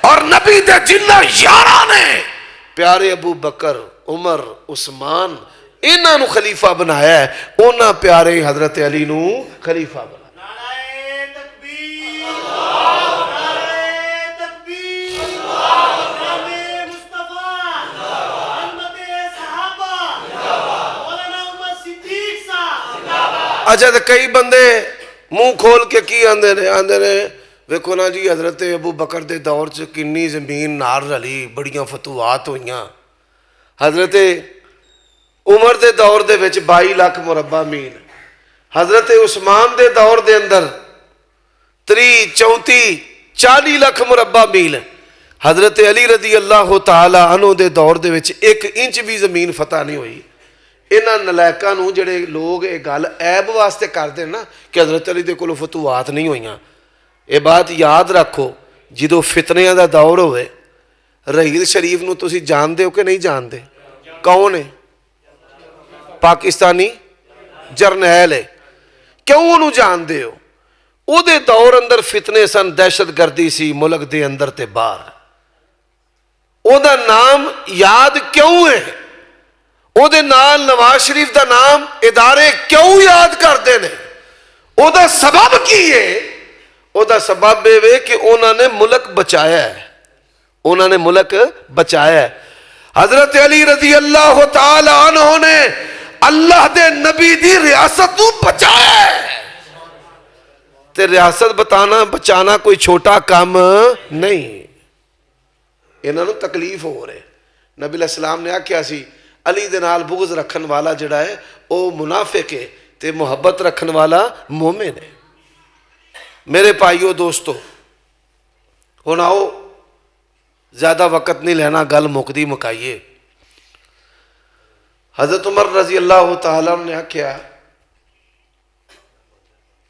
اور نبی دے جنہ یاراں نے پیارے ابو بکر، عمر، عثمان انہاں نو خلیفہ بنایا ہے، انہاں پیارے حضرت علی نو خلیفہ بنایا۔ اچھا تو کئی بندے منہ کھول کے کی آندے نے ویکھو نا جی حضرت ابو بکر دے دور چ کنی زمین نار رلی، بڑیاں فتوحات ہوئیاں، حضرت عمر دے دور دے وچ 22 لاکھ مربع میل، حضرت عثمان دے دور دے اندر 30 34 40 لاکھ مربع میل حضرت علی رضی اللہ تعالی عنہ دے دور دے وچ 1 انچ بھی زمین فتح نہیں ہوئی. انہاں نلائکاں نوں جڑے لوگ یہ گل عیب واسطے کردے نا کہ حضرت علی دے کولوں فتوحات نہیں ہوئیاں، یہ بات یاد رکھو جدوں فتنیاں دا دور ہوئے. رحیل شریف نوں تسی جان دے ہو کہ نہیں جان دے؟ کون ہے؟ پاکستانی جرنیل ہے. کیوں انہوں جان دے ہو؟ او دے دور اندر فتنے سن، دہشت گردی سی ملک دے اندر تے باہر. او دا نام یاد کیوں ہے؟ او دے نال نواز شریف دا نام ادارے کیوں یاد کردے نے؟ او دا سبب کی ہے؟ او دا سبب ہے کہ انہوں نے ملک بچایا ہے. انہوں نے ملک بچایا ہے. حضرت علی رضی اللہ تعالی عنہ نے اللہ دے نبی دی ریاست نو بچایا ہے. تے ریاست بچانا کوئی چھوٹا کام نہیں. انہوں نے تکلیف ہو رہے. نبی علیہ السلام نے آکھیا سی علی دے نال بغض رکھن والا جڑا ہے او منافق ہے تے محبت رکھن والا مومن ہے. میرے بھائیو دوستو، ہن آؤ زیادہ وقت نہیں لینا، گل مکدی مکائیے. حضرت عمر رضی اللہ تعالیٰ نے آکھیا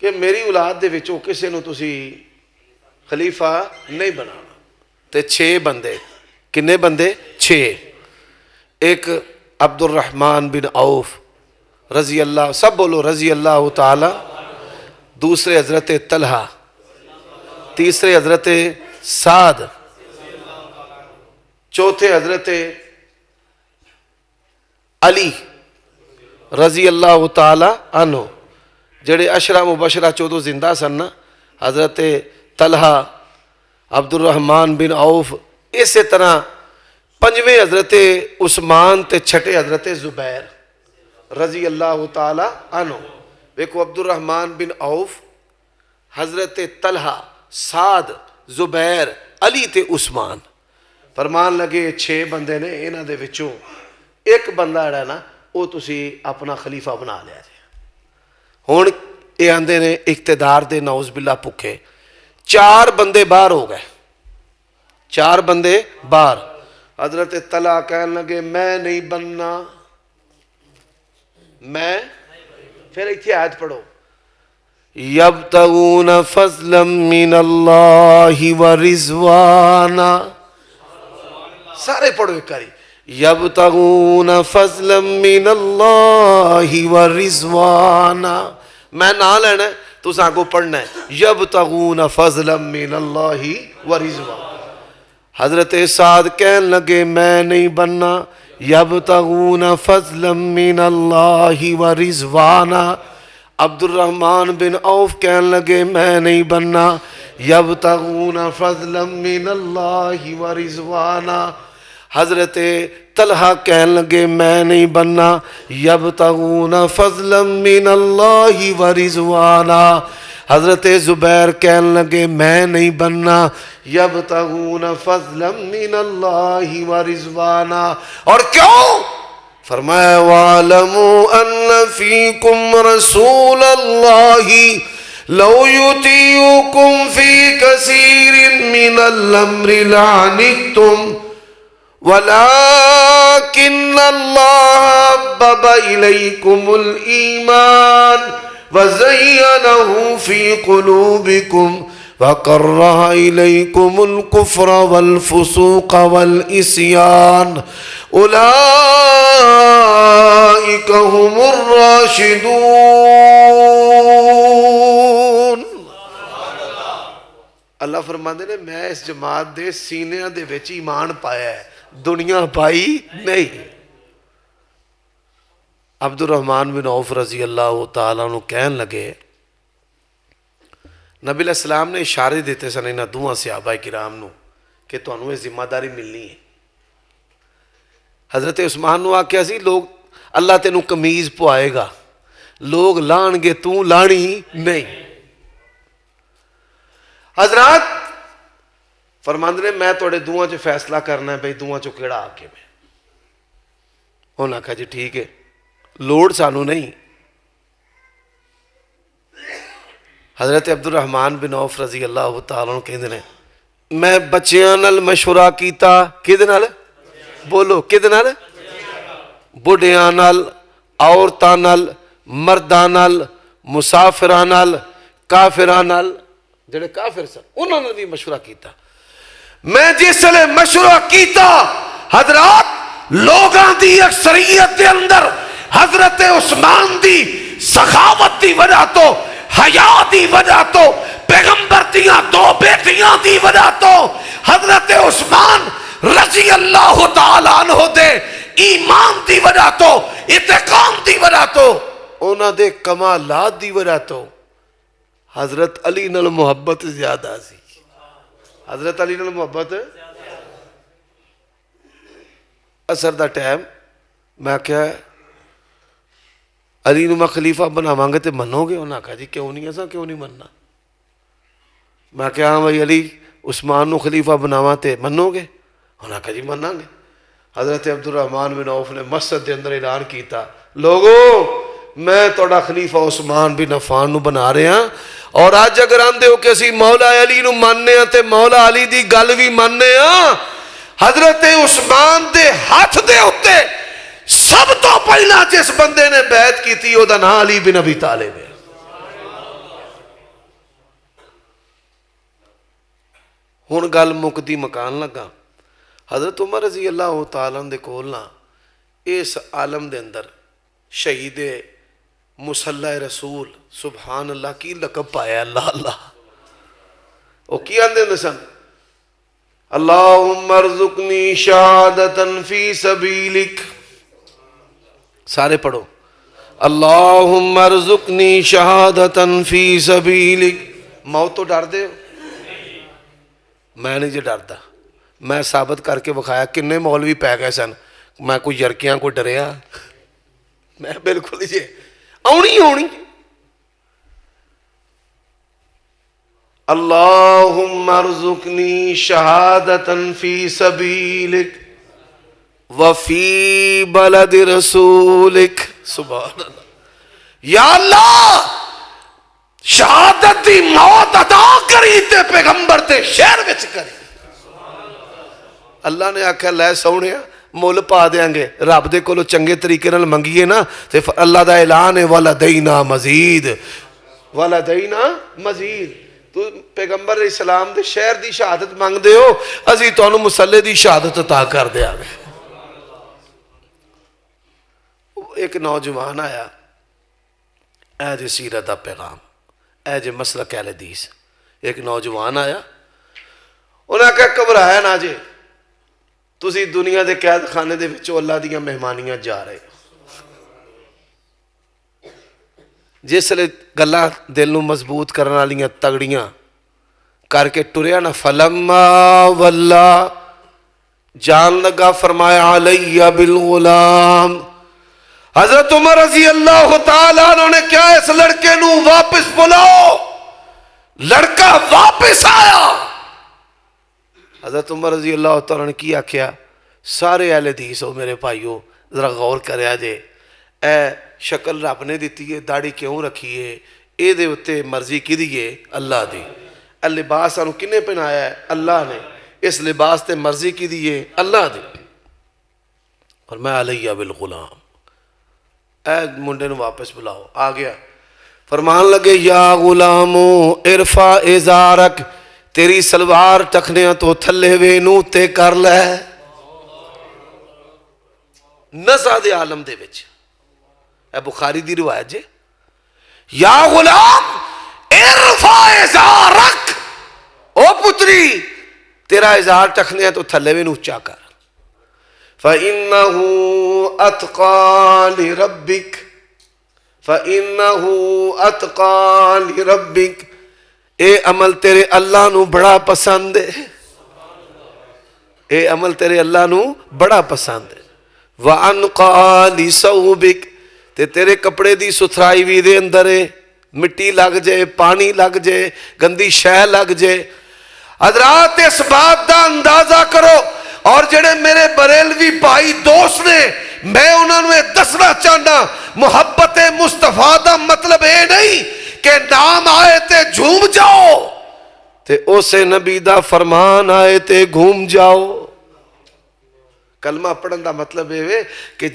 کہ میری اولاد دے وچوں کسے نو تسی خلیفہ نہیں بنانا. تے 6 بندے. کنے بندے؟ 6. ایک عبد الرحمن بن عوف رضی اللہ، سب بولو رضی اللہ تعالی. دوسرے حضرت طلحہ. تیسرے حضرت سعد. چوتھے حضرت علی رضی اللہ تعالی عنہ. جڑے اشرا مبشرہ 14 زندہ سن نا، حضرت طلحہ، عبد الرحمن بن عوف، اسی طرح 5ویں حضرت عثمان تے 6ٹھے حضرت زبیر رضی اللہ تعالی عنہ. دیکھو عبد الرحمن بن عوف، حضرت طلحہ، سعد، زبیر، علی تے عثمان. فرمان لگے 6 بندے نے، انہاں دے وچوں ایک بندہ جڑا نا وہ تسی اپنا خلیفہ بنا لیا جائے. ہن یہ آندے نے اقتدار دے نعوذ باللہ پکھے. 4 بندے باہر ہو گئے. 4 بندے باہر. حضرت طلحہ کہنے لگے میں نہیں بننا. میں پھر ایتھے آیت پڑھو، یبتغون فضلا من اللہ ورضوانا. سارے پڑھو ایک کاری، یبتغون فضلا من اللہ ورضوانا. میں نہ لینا ہے تو ساں کو پڑھنا ہے، یبتغون فضلا من اللہ ورضوانا. حضرت سعد کہنے لگے میں نہیں بننا، یبتغون فضلا من اللہ ورضوانا. عبد الرحمن بن عوف کہنے لگے میں نہیں بننا، یبتغون فضلا من اللہ ورضوانا. حضرت طلحہ کہنے لگے میں نہیں بننا، یبتغون فضلا من اللہ ورضوانا. حضرت زبیر کہنے لگے میں نہیں بننا، یبتغون فضلا من اللہ ورضوانا. اور کیوں؟ فرمایا وَاعْلَمُوا أَنَّ فِيكُمْ رَسُولَ اللَّهِ لَوْ يُطِيعُكُمْ فِي كَثِيرٍ مِّنَ الْأَمْرِ لَعَنِتُّمْ وَلَكِنَّ اللَّهَ حَبَّبَ إِلَيْكُمُ الْإِيمَانَ وَزَيَّنَهُ فِي قُلُوبِكُمْ وَكَرَّهَ إِلَيْكُمُ الْكُفْرَ وَالْفُسُوقَ وَالْعِصْيَانَ اولئک هم الراشدون. اللہ فرماندے نے میں اس جماعت دے سینیاں دے وچ ایمان پایا ہے، دنیا پائی نہیں. عبد الرحمن بن عوف رضی اللہ تعالیٰ عنہ کہنے لگے، نبی علیہ السلام نے اشارے دیتے سن انہاں دوہاں صحابہ کرام نو کہ تانوں یہ ذمہ داری ملنی ہے. حضرت عثمان نو آکھیا سی لوگ اللہ تینوں کمیز پوائے گا، لوگ لان گے تو لانی نہیں. حضرات فرماندے نے میں توڑے دوہاں چ فیصلہ کرنا ہے بھئی دوہاں چو کیڑا آکے میں. انہاں کہا جی ٹھیک ہے، لوڑ سانو نہیں. حضرت عبد الرحمان بن عوف رضی اللہ تعالیٰ عنہ کہندے نے میں بچیاں نال مشورہ کیتا کدے نال بولو کدے نال بڑھیاں نال عورتاں نال مرداں نال مسافراں نال کافراں نال جڑے کافر سن انہاں نال بھی مشورہ کیتا میں جس لے مشورہ کیتا حضرات لوگاں دی اکثریت دے اندر حضرت عثمان دی سخاوت دی وجہ تو حیا دی وجہ تو پیغمبر دیاں دو بیٹیاں دی وجہ تو حضرت عثمان رضی اللہ تعالیٰ عنہ دے ایمان دی وجہ تو اتقام دی وجہ تو انہاں دے کمالات دی وجہ تو حضرت علی نال محبت زیادہ سی حضرت علی نال محبت اثر دا ٹائم میں کیا علی نو میں خلیفہ بناواں گے تے منو گے انہاں کہا جی کیوں نہیں ایسا کیوں نہیں مننا میں کہا ہاں بھائی علی عثمان نو خلیفہ بناواں تے منو گے انہاں کہا جی مننا گے حضرت عبد الرحمان بن عوف نے مسجد دے اندر اعلان کیتا لوگوں میں توڑا خلیفہ عثمان بن عفان نو بنا رہے ہیں اور آج اگر آندے ہو کہ اسی مولا علی نو ماننے ہیں تے مولا علی دی گل بھی ماننے ہیں حضرت عثمان دے ہاتھ دے ہوتے سب تو پہلا جس بندے نے بیعت کی تھی وہ دا نا علی بن ابی طالب ہے ہن گل مکدی مکان لگا حضرت عمر رضی اللہ تعالیٰ دے کولنا اس عالم دے اندر شہید مسلح رسول سبحان اللہ کی لقب پایا اللہ اللہ وہ کی آندے ہیں سن اللہم ارزقنی شہادتا فی سبیلک سارے پڑھو اللہم ارزقنی شہادتا فی سبیلک موت تو ڈر دے ہو میں نہیں جی ڈردا میں ثابت کر کے بکھایا کنے مولوی پہ گئے سن میں کوئی یرکیاں کو ڈریا میں بالکل جی آنی اللہم ارزقنی شہادتا فی سبیلک وفی بلد رسولک سبحان اللہ یا اللہ شہادت دی موت عطا کری تے پیغمبر تے شہر وچ کری اللہ نے آکھا لے سونے مول پا دیاں گے رب دے کولو چنگے طریقے نال منگیے نا تے اللہ دا اعلان ہے وَلَدَيْنَا مَزِيد وَلَدَيْنَا مَزِيد تو پیغمبر علیہ السلام دے شہر دی شہادت مانگ دے ہو ازی تو انہوں مسلح دی شہادت عطا کر دیا گے ایک نوجوان آیا اے جے سیرت دا پیغام اے جے مسلک اہل حدیث ایک نوجوان آیا انہاں کہا گھبرایا نہ جے تسی دنیا دے قید خانے دے وچوں اللہ دیاں مہمانیاں جا رہے جس لئے گلہ دل نو مضبوط کرنا لیاں تگڑیاں کر کے ٹریا نا فلما واللہ جان لگا فرمایا علیہ بالغلام حضرت عمر رضی اللہ تعالیٰ انہوں نے کیا اس لڑکے نو واپس بلاؤ لڑکا واپس آیا حضرت عمر رضی اللہ تعالیٰ نے کیا کیا سارے اہل حدیث ہو میرے بھائیو ذرا غور کریا جے اے شکل رب نے دیتی ہے داڑھی کیوں رکھی ہے اے دے اتے مرضی کی دیئے اللہ دی اے لباس انہوں کنے پہنایا ہے اللہ نے اس لباس تے مرضی کی دیئے اللہ دی اور میں علیہ بالغلام اے منڈے نو واپس بلاؤ آ گیا فرمان لگے یا غلامو ارفع ازارک تیری سلوار ٹکھنیاں تو تھلے وے نو تے کر لے نزا دے عالم دے وچ اے بخاری دی روایت جے یا غلام ارفع ازارک او پتری تیرا ازار ٹکھنیاں تو تھلے وے نو اونچا کر فَإِنَّهُ أَتْقَى لِرَبِّكَ فَإِنَّهُ أَتْقَى لِرَبِّكَ اے عمل تیرے اللہ نو بڑا پسند ہے اے عمل تیرے اللہ نو بڑا پسند ہے وَأَنْقَى لِثَوْبِكَ تے تیرے کپڑے دی ستھرائی بھی دے اندر ہے مٹی لگ جائے پانی لگ جائے گندی شے لگ جائے حضرات اس بات دا اندازہ کرو اور جڑے میرے بریلوی بھائی دوست نے میں انہوں نے دسنا چاہنا محبت مصطفیٰ دا مطلب اے نہیں کے نام آئے تے جھوم جاؤ تے اسے نبی دا فرمان آئے تے گھوم جاؤ. کلمہ پڑھن دا مطلب ہے کہ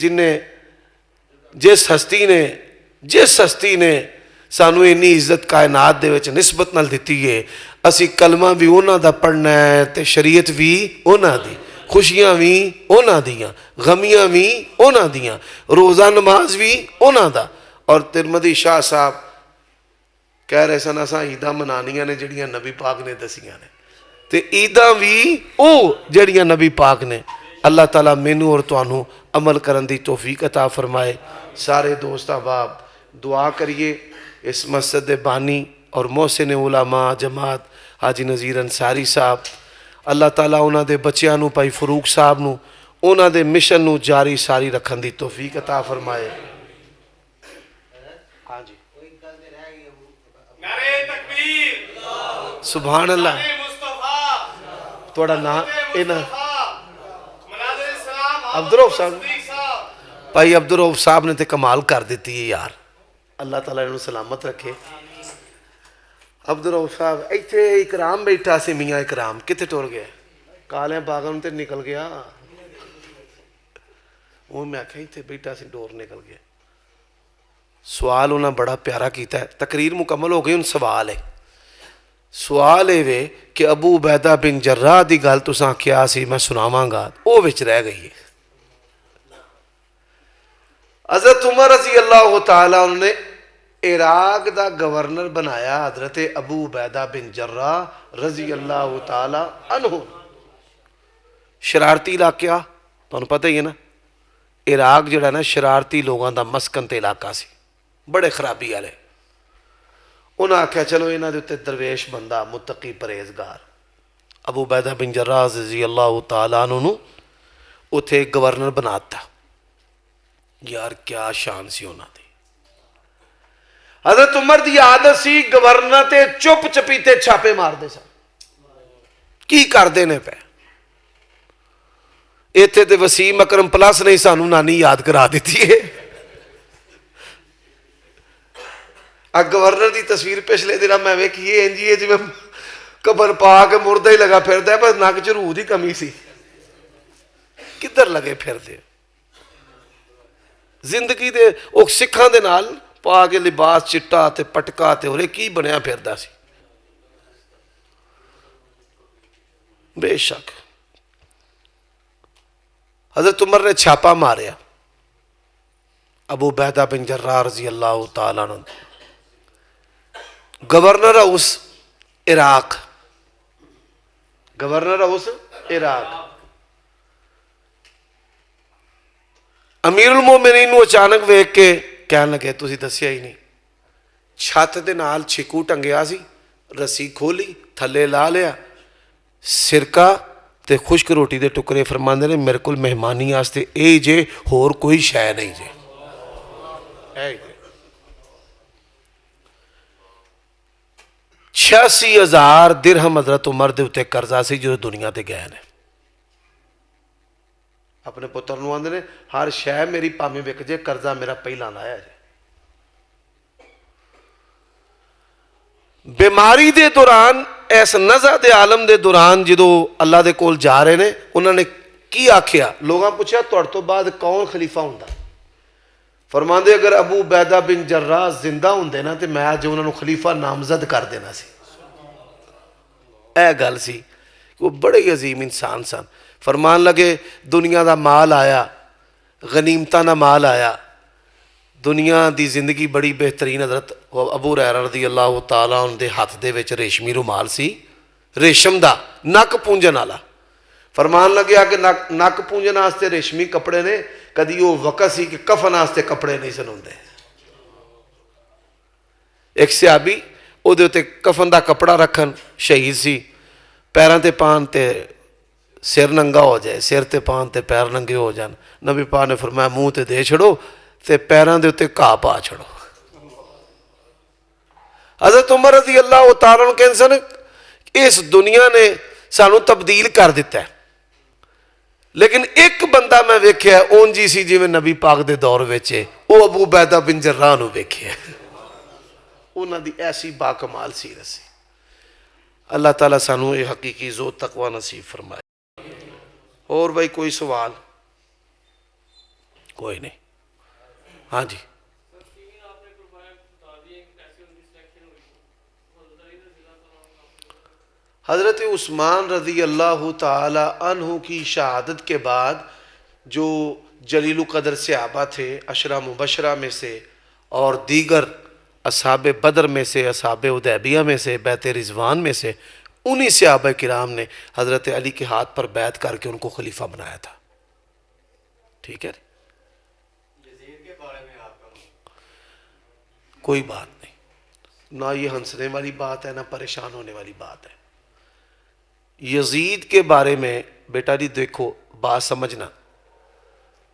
جس ہستی نے سانو انی عزت کائنات دے وچ نسبت نال دیتی ہے, اسی کلمہ بھی انہاں دا پڑھنا ہے تے شریعت بھی انہاں دی, خوشیاں بھی انہاں دیاں, غمیاں بھی انہاں دیاں, روزہ نماز بھی انہاں دا. اور ترمذی شاہ صاحب کہہ رہے سن اساں عیداں منانیاں نے جڑیاں نبی پاک نے دسیاں نے, تے عیداں بھی او جڑیاں نبی پاک نے. اللہ تعالیٰ مینوں اور تانوں عمل کرن دی توفیق عطا فرمائے. سارے دوست احباب دعا کریے اس مسجد دے بانی اور محسن علماء جماعت حاجی نذیر انصاری صاحب, اللہ تعالیٰ انہاں دے بچیاں نو بھائی فروق صاحب نو انہاں دے مشن نو جاری ساری رکھن دی توفیق عطا فرمائے. ہاں جی نعرہ تکبیر, سبحان اللہ. نعرہ مصطفیٰ, تھوڑا نام مناظر اسلام عبدالرؤف صاحب, صدیق صاحب. بھائی عبدالرؤف صاحب نے تے کمال کر دیتی ہے یار, اللہ تعالیٰ انہوں سلامت رکھے. عبدالرؤف صاحب ایتھے اکرام بیٹھا سی, میاں اکرام کتے ٹور گیا, کالے باغاں تے نکل گیا. وہ میں آکھا ایتھے بیٹھا سی ڈور نکل گیا. سوال انہاں بڑا پیارا کیتا ہے, تقریر مکمل ہو گئی, ان سوال ہے کہ ابو عبیدہ بن جراح دی گل تساں کیا سی میں سناواں گا, او وچ رہ گئی ہے. حضرت عمر رضی اللہ تعالیٰ انہوں نے عراق دا گورنر بنایا حضرت ابو عبیدہ بن جراح رضی اللہ تعالیٰ عنہ. شرارتی علاقہ تمہیں پتہ ہی ہے نا, عراق جڑا نا شرارتی لوگاں دا مسکن تے علاقہ سی, بڑے خرابی والے. انہاں آکھیا چلو انہاں دے تے درویش بندہ متقی پرہیزگار ابو عبیدہ بن جراح رضی اللہ تعالیٰ عنہ نو اتھے گورنر بناتا. یار کیا شان سی انہاں دی. حضرت عمر دی عادت سی گورنر تے چپ چپیتے چھاپے مار دے سن. کی کر دینے پہ ایتھے تے وسیم اکرم پلس نہیں سانو نانی یاد کرا دیتی ہے. گورنر دی تصویر پچھلے دن میں ویکھیے انجی ہے جی میں قبر پا کے مردہ ہی لگا پھردا ہے, بس نک چ روح دی کمی سی. کدھر لگے پھردے زندگی دے او سکھاں دے نال پا کے لباس چٹا تے پٹکا تے اورے کی بنیا پھردا سی. بے شک حضرت عمر نے چھاپا ماریا ابو عبیدہ بن جراح رضی اللہ تعالیٰ عنہ, governor house Iraq, governor house Iraq. امیر المومنین نو اچانک ویکھ کے کہن لگے تسی دسیا ہی نہیں. چھت دے نال چھکو ٹنگیا سی, رسی کھولی تھلے لا لیا, سرکہ تے خشک روٹی دے ٹکرے. فرماندے نے میرے کول مہمانی واسطے اے جے, ہور کوئی شے نہیں جے. 86,000 درہم حضرت عمر دے اتے قرضہ سی جو دنیا تے گئے نے. اپنے پتر نو آندے نے ہر شے میری پاویں وک جے, قرضہ میرا پہلا لایا جے. بیماری دے دوران اس نزع دے عالم دے دوران جدو اللہ دے کول جا رہے نے, انہوں نے کی آکھیا, لوگاں پوچھا تہاڈے تو بعد کون خلیفہ ہوندا؟ فرماندے اگر ابو عبیدہ بن جراح زندہ ہوندے نا تے میں اج انہاں نو خلیفہ نامزد کر دینا سی. اے گل سی وہ بڑے عظیم انسان سن. فرمان لگے دنیا دا مال آیا, غنیمتاں دا مال آیا, دنیا دی زندگی بڑی بہترین. حضرت ابو ہریرہ رضی اللہ تعالیٰ عنہ دے ہاتھ دے وچ ریشمی رومال سی, ریشم دا, نک پونجن والا. فرمان لگیا کہ نک پونجن واسطے ریشمی کپڑے نے, کدی وہ وقت سی کہ کفن واسطے کپڑے نہیں سن ہوندے. ایک صحابی او دے تے کفن دا کپڑا رکھن, شہید سی, پیراں تے پان تے سر ننگا ہو جائے, سر تے پان تے پیر ننگے ہو جان. نبی پاک نے فرمایا منہ تے دے چھڑو تے پیراں دے تے گھاہ پا چھڑو. حضرت عمر رضی اللہ تعالیٰ عنہ کہن سن اس دنیا نے سانو تبدیل کر دیتا ہے, لیکن ایک بندہ میں ویکھیا ہے اون جی سی جی میں نبی پاک دے دور وچے, او ابو عبیدہ بن جراح نو ویکھیا ہے. انہاں دی ایسی با کمال سیرت سی. اللہ تعالیٰ سانو یہ حقیقی ذوق تقوی نصیب فرمائے. اور بھائی کوئی سوال؟ کوئی نہیں. ہاں جی. حضرت عثمان رضی اللہ تعالی عنہ کی شہادت کے بعد جو جلیل القدر صحابہ تھے عشرہ مبشرہ میں سے اور دیگر اصحاب بدر میں سے، اصحاب حدیبیہ میں سے، بیعت رضوان میں سے، انہی صحابہ کرام نے حضرت علی کے ہاتھ پر بیعت کر کے ان کو خلیفہ بنایا تھا. ٹھیک ہے؟ کوئی بات نہیں، نہ یہ ہنسنے والی بات ہے نہ پریشان ہونے والی بات ہے. یزید کے بارے میں بیٹا جی دیکھو بات سمجھنا،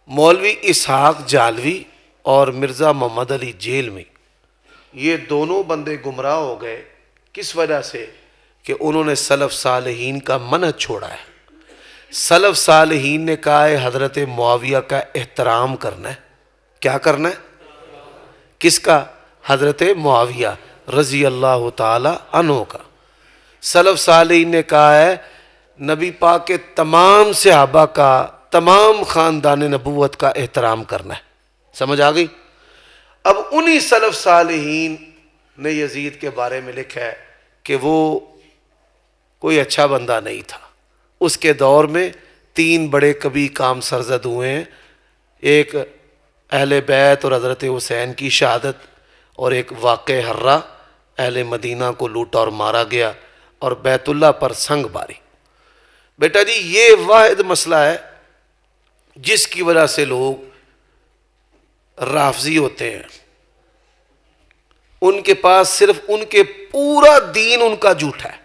مولوی اسحاق جالوی اور مرزا محمد علی جیل میں یہ دونوں بندے گمراہ ہو گئے. کس وجہ سے؟ کہ انہوں نے سلف صالحین کا منہج چھوڑا ہے. سلف صالحین نے کہا ہے حضرت معاویہ کا احترام کرنا ہے. کیا کرنا ہے؟ کس کا؟ حضرت معاویہ رضی اللہ تعالی عنہ کا. سلف صالحین نے کہا ہے نبی پاک کے تمام صحابہ کا، تمام خاندان نبوت کا احترام کرنا ہے. سمجھ آ گئی؟ اب انہی سلف صالحین نے یزید کے بارے میں لکھا ہے کہ وہ کوئی اچھا بندہ نہیں تھا. اس کے دور میں 3 بڑے کبھی کام سرزد ہوئے ہیں، ایک اہل بیت اور حضرت حسین کی شہادت، اور ایک واقع حرہ اہل مدینہ کو لوٹا اور مارا گیا اور بیت اللہ پر سنگ باری. بیٹا جی یہ واحد مسئلہ ہے جس کی وجہ سے لوگ رافضی ہوتے ہیں. ان کے پاس صرف ان کے پورا دین ان کا جھوٹا ہے.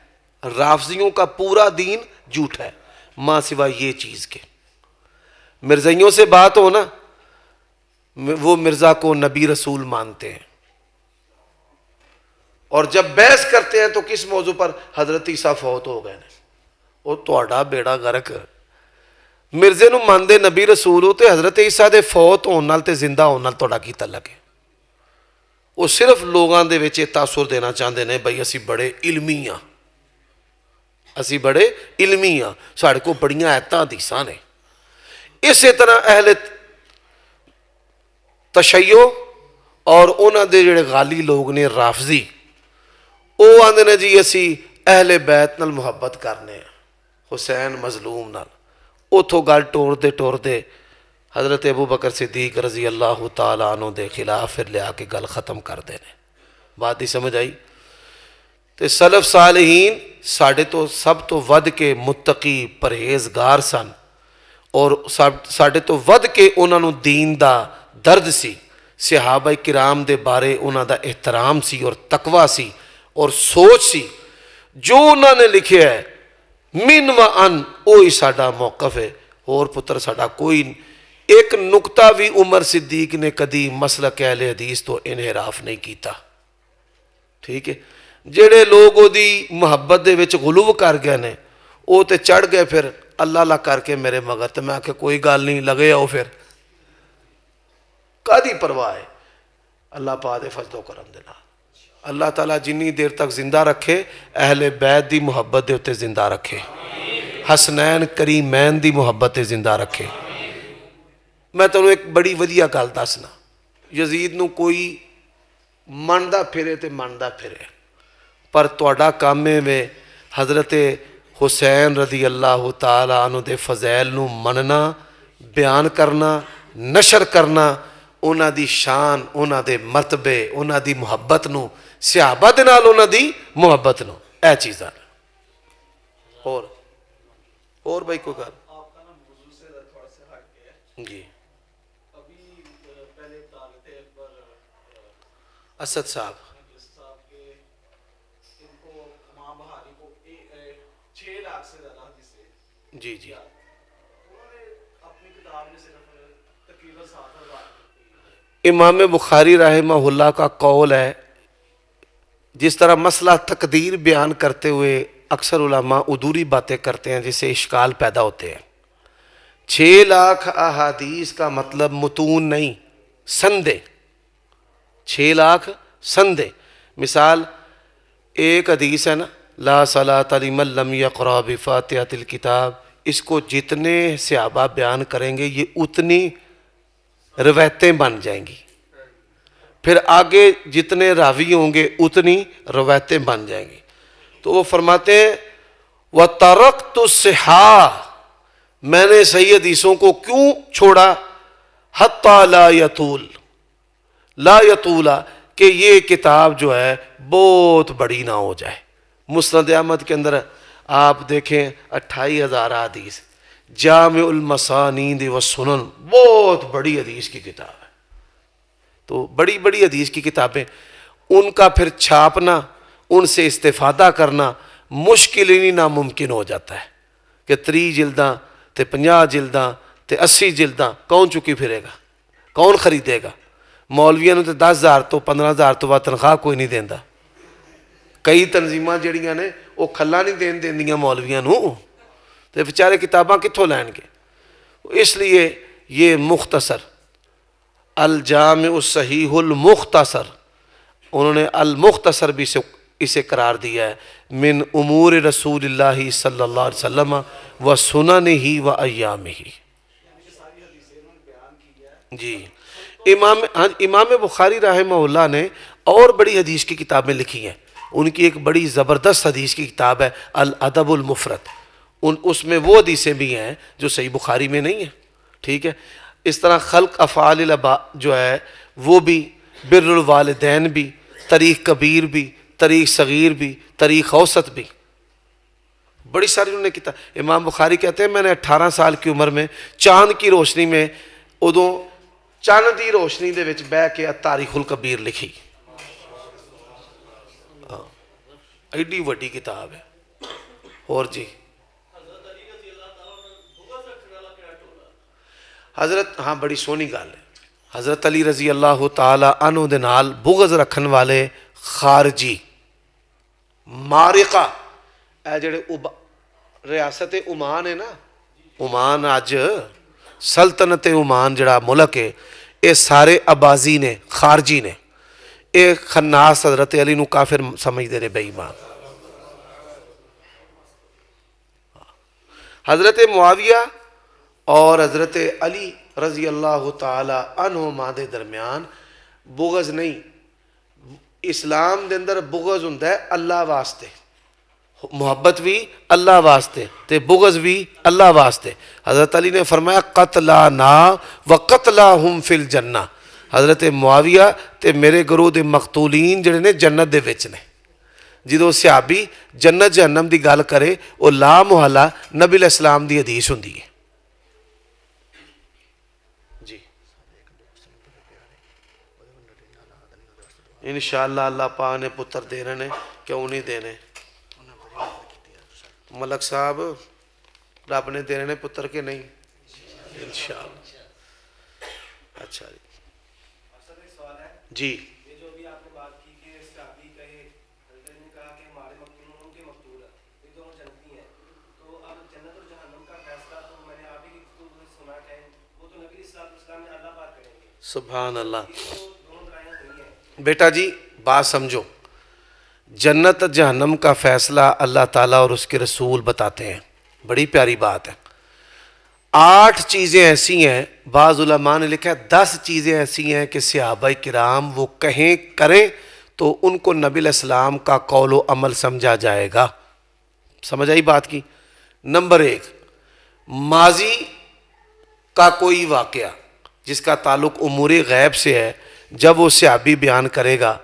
رافضیوں کا پورا دین جھوٹا ہے ماں سوائے یہ چیز کے. مرزائیوں سے بات ہو نا، وہ مرزا کو نبی رسول مانتے ہیں، اور جب بحث کرتے ہیں تو کس موضوع پر؟ حضرت عیسیٰ فوت ہو گئے. وہ تہاڈا بیڑا غرق. مرزے نو مانتے نبی رسول ہو تے حضرت عیسیٰ دے فوت ہون نال تے زندہ ہون نال تہاڈا کی تعلق ہے؟ وہ صرف لوگاں دے وچ تاثر دینا چاہتے ہیں بھائی اسی بڑے علمی ہاں، اسی بڑے علمی ہاں، ساڑھے کو بڑیاں آیتاں حدیثاں نے. اسی طرح اہل تشیع اور انہاں دے جڑے غالی لوگ نے رافضی، وہ آندے نے جی اسی اہل بیت نال محبت کرنے ہیں، حسین مظلوم نال. اتھوں گل ٹور دے حضرت ابو بکر صدیق رضی اللہ تعالیٰ عنہ دے خلاف پھر لیا کے گل ختم کر دینے. بات ہی سمجھ آئی؟ تے سلف صالحین ساڑھے تو سب تو ود کے متقی پرہیزگار سن، اور ساڑھے تو ود کے انہوں نے دین دا درد سی. صحابہ کرام دے بارے انہوں دا احترام سی اور تقوی سی اور سوچ سی. جو انہوں نے لکھے ہے من و ان وہی ساڈا موقف ہے. اور پتر ساڈا کوئی ایک نقطہ بھی عمر صدیق نے کدی مسلک اہل حدیث تو انحراف نہیں کیتا. ٹھیک ہے؟ جڑے لوگ او دی محبت دے وچ غلو کر گئے نے وہ تے چڑھ گئے پھر اللہ اللہ کر کے میرے مگر. تے میں کہ کوئی گل نہیں، لگے آؤ پھر کادی پرواہ ہے. اللہ پاک دے فضل و کرم دے نال اللہ تعالیٰ جنی دیر تک زندہ رکھے اہل بیت دی محبت دے اتے زندہ رکھے، حسنین کریمین دی محبت دے زندہ رکھے. میں تمہیں ایک بڑی ودیا گل دسنا، یزید نو کوئی مندا پھرے تے مندا پھرے، پر تہاڈا کام ہے حضرت حسین رضی اللہ تعالی عنہ دے فضائل نو مننا، بیان کرنا، نشر کرنا، انہاں دی شان، انہاں دے مرتبے، انہاں دی محبت نو، صحابہ دے نال انہاں دی محبت نو، اے چیزاں. اور بھائی کوئی گل؟ جی اسد صاحب جی جی امام بخاری رحمہ اللہ کا قول ہے، جس طرح مسئلہ تقدیر بیان کرتے ہوئے اکثر علماء عدوری باتیں کرتے ہیں جس سے اشکال پیدا ہوتے ہیں. 6 لاکھ احادیث کا مطلب متون نہیں، سندے. 6 لاکھ سندے. مثال ایک حدیث ہے نا، لا صلاۃ لمن لم یقرأ بفاتحۃ الکتاب، اس کو جتنے صحابہ بیان کریں گے یہ اتنی روایتیں بن جائیں گی، پھر آگے جتنے راوی ہوں گے اتنی روایتیں بن جائیں گی۔ تو وہ فرماتے ہیں وَتَرَكْتُ الصِّحَاحَ، میں نے صحیح حدیثوں کو کیوں چھوڑا، حَتَّى لَا يَطُولَ، لا یطولا، کہ یہ کتاب جو ہے بہت بڑی نہ ہو جائے۔ مسند احمد کے اندر آپ دیکھیں 28,000 حدیث، جامع المسانید والسنن، بہت بڑی حدیث کی کتاب ہے۔ تو بڑی بڑی حدیث کی کتابیں، ان کا پھر چھاپنا، ان سے استفادہ کرنا مشکل ہی نہیں ناممکن ہو جاتا ہے کہ 30 جلداں تے 50 جلداں تے 80 جلداں کون چکی پھرے گا، کون خریدے گا؟ مولویاں نوں تے 10,000 تو 15,000 تو بعد تنخواہ کوئی نہیں دیندا۔ کئی تنظیماں جڑیاں نے وہ کھلا نہیں دین دیندیاں مولویاں نوں، تے بیچارے کتاباں کتھوں لین گے؟ اس لیے یہ مختصر الجامع الصحیح المختصر، انہوں نے المختصر بھی اسے قرار دیا ہے، من امور رسول اللہ صلی اللہ علیہ وسلم و سننہ و ایامہ۔ جی امام بخاری رحمہ اللہ نے اور بڑی حدیث کی کتابیں لکھی ہیں، ان کی ایک بڑی زبردست حدیث کی کتاب ہے الادب المفرد، اس میں وہ حدیثیں بھی ہیں جو صحیح بخاری میں نہیں ہیں، ٹھیک ہے۔ اس طرح خلق افعال الاباء جو ہے وہ بھی، بر الوالدین بھی، تاریخ کبیر بھی، تاریخ صغیر بھی، تاریخ اوسط بھی، بڑی ساری انہوں نے کتاب۔ امام بخاری کہتے ہیں میں نے 18 سال کی عمر میں چاند کی روشنی میں، ادوں چاند دی روشنی دے وچ بہ کے تاریخ الکبیر لکھی، ایڈی وڈی کتاب ہے۔ اور جی حضرت، ہاں بڑی سونی گل ہے، حضرت علی رضی اللہ تعالی عنہ دے نال بغض رکھن والے خارجی مارقہ، اے جڑے ریاست عمان ہے نا، عمان اج سلطنت عمان جڑا ملک ہے، یہ سارے اباضی نے، خارجی نے، یہ خناس حضرت علی نو کافر سمجھتے رہے، بے ایمان۔ حضرت معاویہ اور حضرت علی رضی اللہ تعالی عنہما دے درمیان بغض نہیں، اسلام دے اندر بغض ہوندا ہے اللہ واسطے، محبت بھی اللہ واسطے تے بغض بھی اللہ واسطے۔ حضرت علی نے فرمایا قتلانا و قتلاہم فی الجنہ، حضرت معاویہ تے میرے گروہ دے مقتولین جڑے نے جنت دے وچ نے۔ جدو صحابی جنت جہنم دی گل کرے وہ لا محالہ نبی علیہ السلام دی حدیث ہوندی ہے۔ جی انشاءاللہ اللہ پاک نے پتر دینے نے، کیوں نہیں دینے؟ ملک صاحب رب نے دینے نے پتر کے نہیں؟ انشاءاللہ۔ اچھا جی جی یہ جو بھی آپ نے بات کی کہ صحابی کہے، حضرت علی نے کہا کہ ہمارے مقتول ان کے مقتول ہیں، یہ دونوں جنتی ہیں، تو اب جنت اور جہنم کا فیصلہ تو میں نے آپ ہی کی سنا ہے، وہ تو نبی صلی اللہ علیہ وسلم نے اللہ پاک کریں گے۔ سبحان اللہ۔ یہ تو دونوں لڑائیاں ہوئی ہیں۔ بیٹا جی بات سمجھو، جنت جہنم کا فیصلہ اللہ تعالیٰ اور اس کے رسول بتاتے ہیں، بڑی پیاری بات ہے۔ 8 چیزیں ایسی ہیں، بعض علماء نے لکھا ہے 10 چیزیں ایسی ہیں کہ صحابہ کرام وہ کہیں کریں تو ان کو نبی علیہ السلام کا قول و عمل سمجھا جائے گا۔ سمجھ آئی بات کی؟ نمبر 1، ماضی کا کوئی واقعہ جس کا تعلق امور غیب سے ہے، جب وہ صحابی بیان کرے گا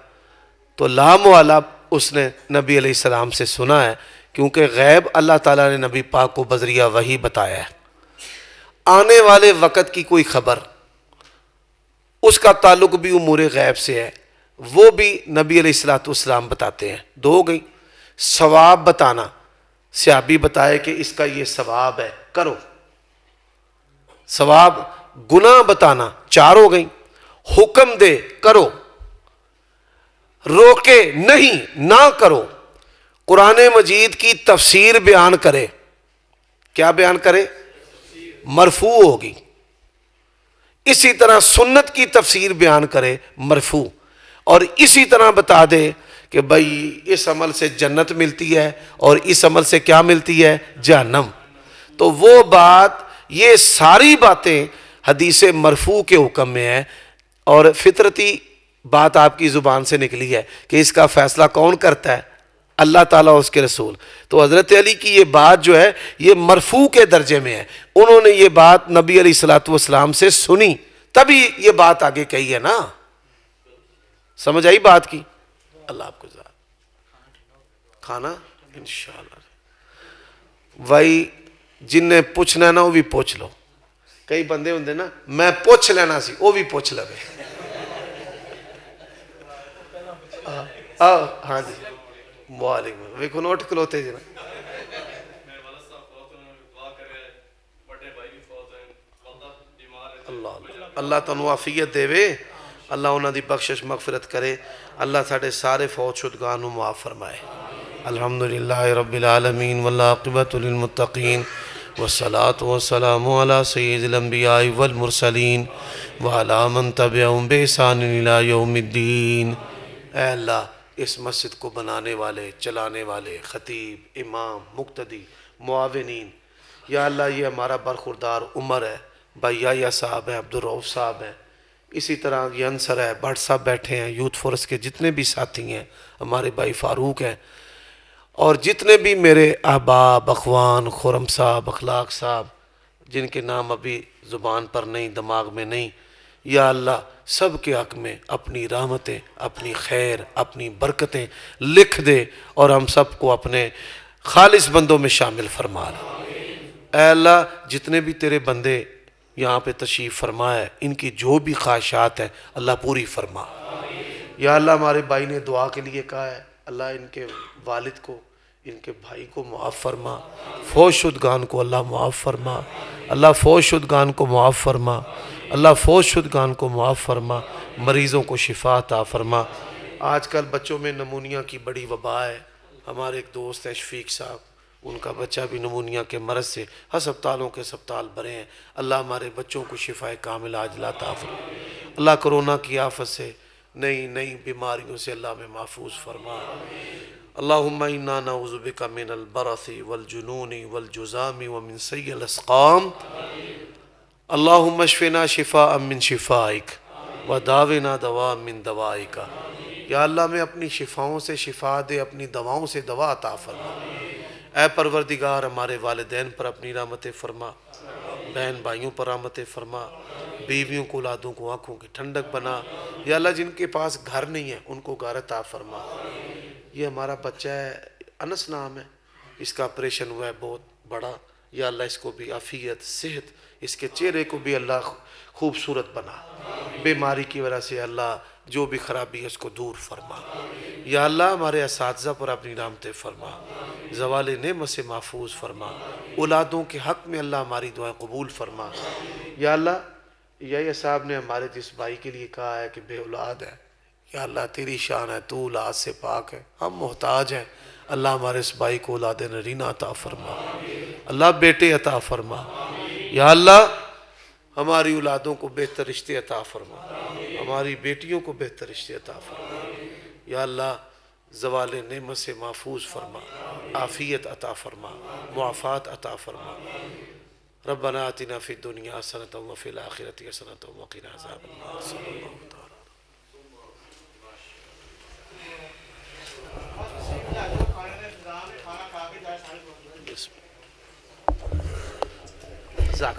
تو لا محالہ اس نے نبی علیہ السلام سے سنا ہے، کیونکہ غیب اللہ تعالیٰ نے نبی پاک کو بذریعہ وحی بتایا ہے۔ آنے والے وقت کی کوئی خبر، اس کا تعلق بھی امور غیب سے ہے، وہ بھی نبی علیہ السلام بتاتے ہیں۔ 2 ہو گئی۔ ثواب بتانا، صحابی بتائے کہ اس کا یہ ثواب ہے، کرو۔ ثواب، گناہ بتانا، 4 ہو گئی۔ حکم دے، کرو، روکے نہیں، نہ کرو۔ قرآن مجید کی تفسیر بیان کرے، کیا بیان کرے؟ مرفوع ہوگی۔ اسی طرح سنت کی تفسیر بیان کرے، مرفوع۔ اور اسی طرح بتا دے کہ بھائی اس عمل سے جنت ملتی ہے اور اس عمل سے کیا ملتی ہے؟ جہنم. تو وہ بات، یہ ساری باتیں حدیث مرفوع کے حکم میں ہیں، اور فطرتی بات آپ کی زبان سے نکلی ہے کہ اس کا فیصلہ کون کرتا ہے؟ اللہ تعالیٰ اور اس کے رسول. تو حضرت علی کی یہ بات جو ہے یہ مرفوع کے درجے میں ہے. انہوں نے یہ بات نبی علیہ الصلوۃ والسلام سے سنی، تبھی یہ بات آگے کہی ہے نا. سمجھ آئی بات کی؟ اللہ آپ کو کھانا انشاءاللہ. بھائی جن نے پوچھنا ہے نا وہ بھی پوچھ لو. کئی بندے ہوندے نا میں پوچھ لینا سی، وہ بھی پوچھ لو. ہاں جی وعلیکم. ویکھو نوٹ کلوتے جی نا. اللہ تنو عافیت دے وے، اللہ انہاں دی بخشش مغفرت کرے، اللہ ساڑھے سارے فوت شدگان و معاف فرمائے. الحمدللہ رب العالمین والعاقبۃ للمتقین والصلاة والسلام علی سید الانبیاء والمرسلین وعلی من تبعہم بإحسان الی یوم الدین. اے اللہ اس مسجد کو بنانے والے، چلانے والے، خطیب، امام، مقتدی، معاونین، یا اللہ یہ ہمارا برخوردار عمر ہے، بھائی یحییٰ صاحب ہیں، عبدالرؤف صاحب ہیں، اسی طرح یہ انصر ہے، بھٹ صاحب بیٹھے ہیں، یوتھ فورس کے جتنے بھی ساتھی ہیں، ہمارے بھائی فاروق ہیں، اور جتنے بھی میرے احباب، اخوان، خرم صاحب، اخلاق صاحب، جن کے نام ابھی زبان پر نہیں، دماغ میں نہیں، یا اللہ سب کے حق میں اپنی رحمتیں، اپنی خیر، اپنی برکتیں لکھ دے اور ہم سب کو اپنے خالص بندوں میں شامل فرما لے. اے اللہ جتنے بھی تیرے بندے یہاں پہ تشریف فرما ہے، ان کی جو بھی خواہشات ہیں اللہ پوری فرما. یا اللہ ہمارے بھائی نے دعا کے لیے کہا ہے، اللہ ان کے والد کو، ان کے بھائی کو معاف فرما، فوت شدگان کو اللہ معاف فرما، اللہ فوت شدگان کو معاف فرما، اللہ فوت شدگان کو معاف فرما، مریضوں کو شفا عطا فرما. آج کل بچوں میں نمونیا کی بڑی وبا ہے. ہمارے ایک دوست ہیں شفیق صاحب، ان کا بچہ بھی نمونیا کے مرض سے ہسپتالوں کے ہسپتال بھرے ہیں. اللہ ہمارے بچوں کو شفا کامل عاجلہ عطا فرما. اللہ کرونا کی آفت سے، نئی بیماریوں سے اللہ میں محفوظ فرما. اللہم انا نعوذ بک من البرص والجنون والجذام ومن سیء الاسقام. اللہم اشفنا شفاء من شفائک وداونا دواء من دوائک. یا اللہ میں اپنی شفاؤں سے شفا دے، اپنی دواؤں سے دوا عطا فرما. اے پروردگار ہمارے والدین پر اپنی رحمت فرما، بہن بھائیوں پر رحمت فرما، بیویوں کو، اولادوں کو آنکھوں کی ٹھنڈک بنا. یا اللہ جن کے پاس گھر نہیں ہے ان کو گھر عطا فرما. یہ ہمارا بچہ ہے، انس نام ہے، اس کا آپریشن ہوا ہے بہت بڑا. یا اللہ اس کو بھی عافیت، صحت، اس کے چہرے کو بھی اللہ خوبصورت بنا. بیماری کی وجہ سے اللہ جو بھی خرابی ہے اس کو دور فرما. یا اللہ ہمارے اساتذہ پر اپنی رحمتیں فرما، زوال نعمت سے محفوظ فرما. اولادوں کے حق میں اللہ ہماری دعائیں قبول فرما. یا اللہ یحییٰ صاحب نے ہمارے جس بھائی کے لیے کہا ہے کہ بے اولاد ہے، یا اللہ تیری شان ہے، تو اولاد سے پاک ہے، ہم محتاج ہیں. اللہ ہمارے اس بھائی کو اولاد نرینہ عطا فرما، اللہ بیٹے عطا فرما. یا اللہ ہماری اولادوں کو بہتر رشتے عطا فرما، ہماری بیٹیوں کو بہتر رشتے عطا فرما. یا اللہ زوال نعمت سے محفوظ فرما، عافیت عطا فرما، معافات عطا فرما. ربنا آتنا فی الدنیا حسنۃ وفی الآخرۃ حسنۃ وقنا عذاب النار. صلی اللہ تعالی. جزاک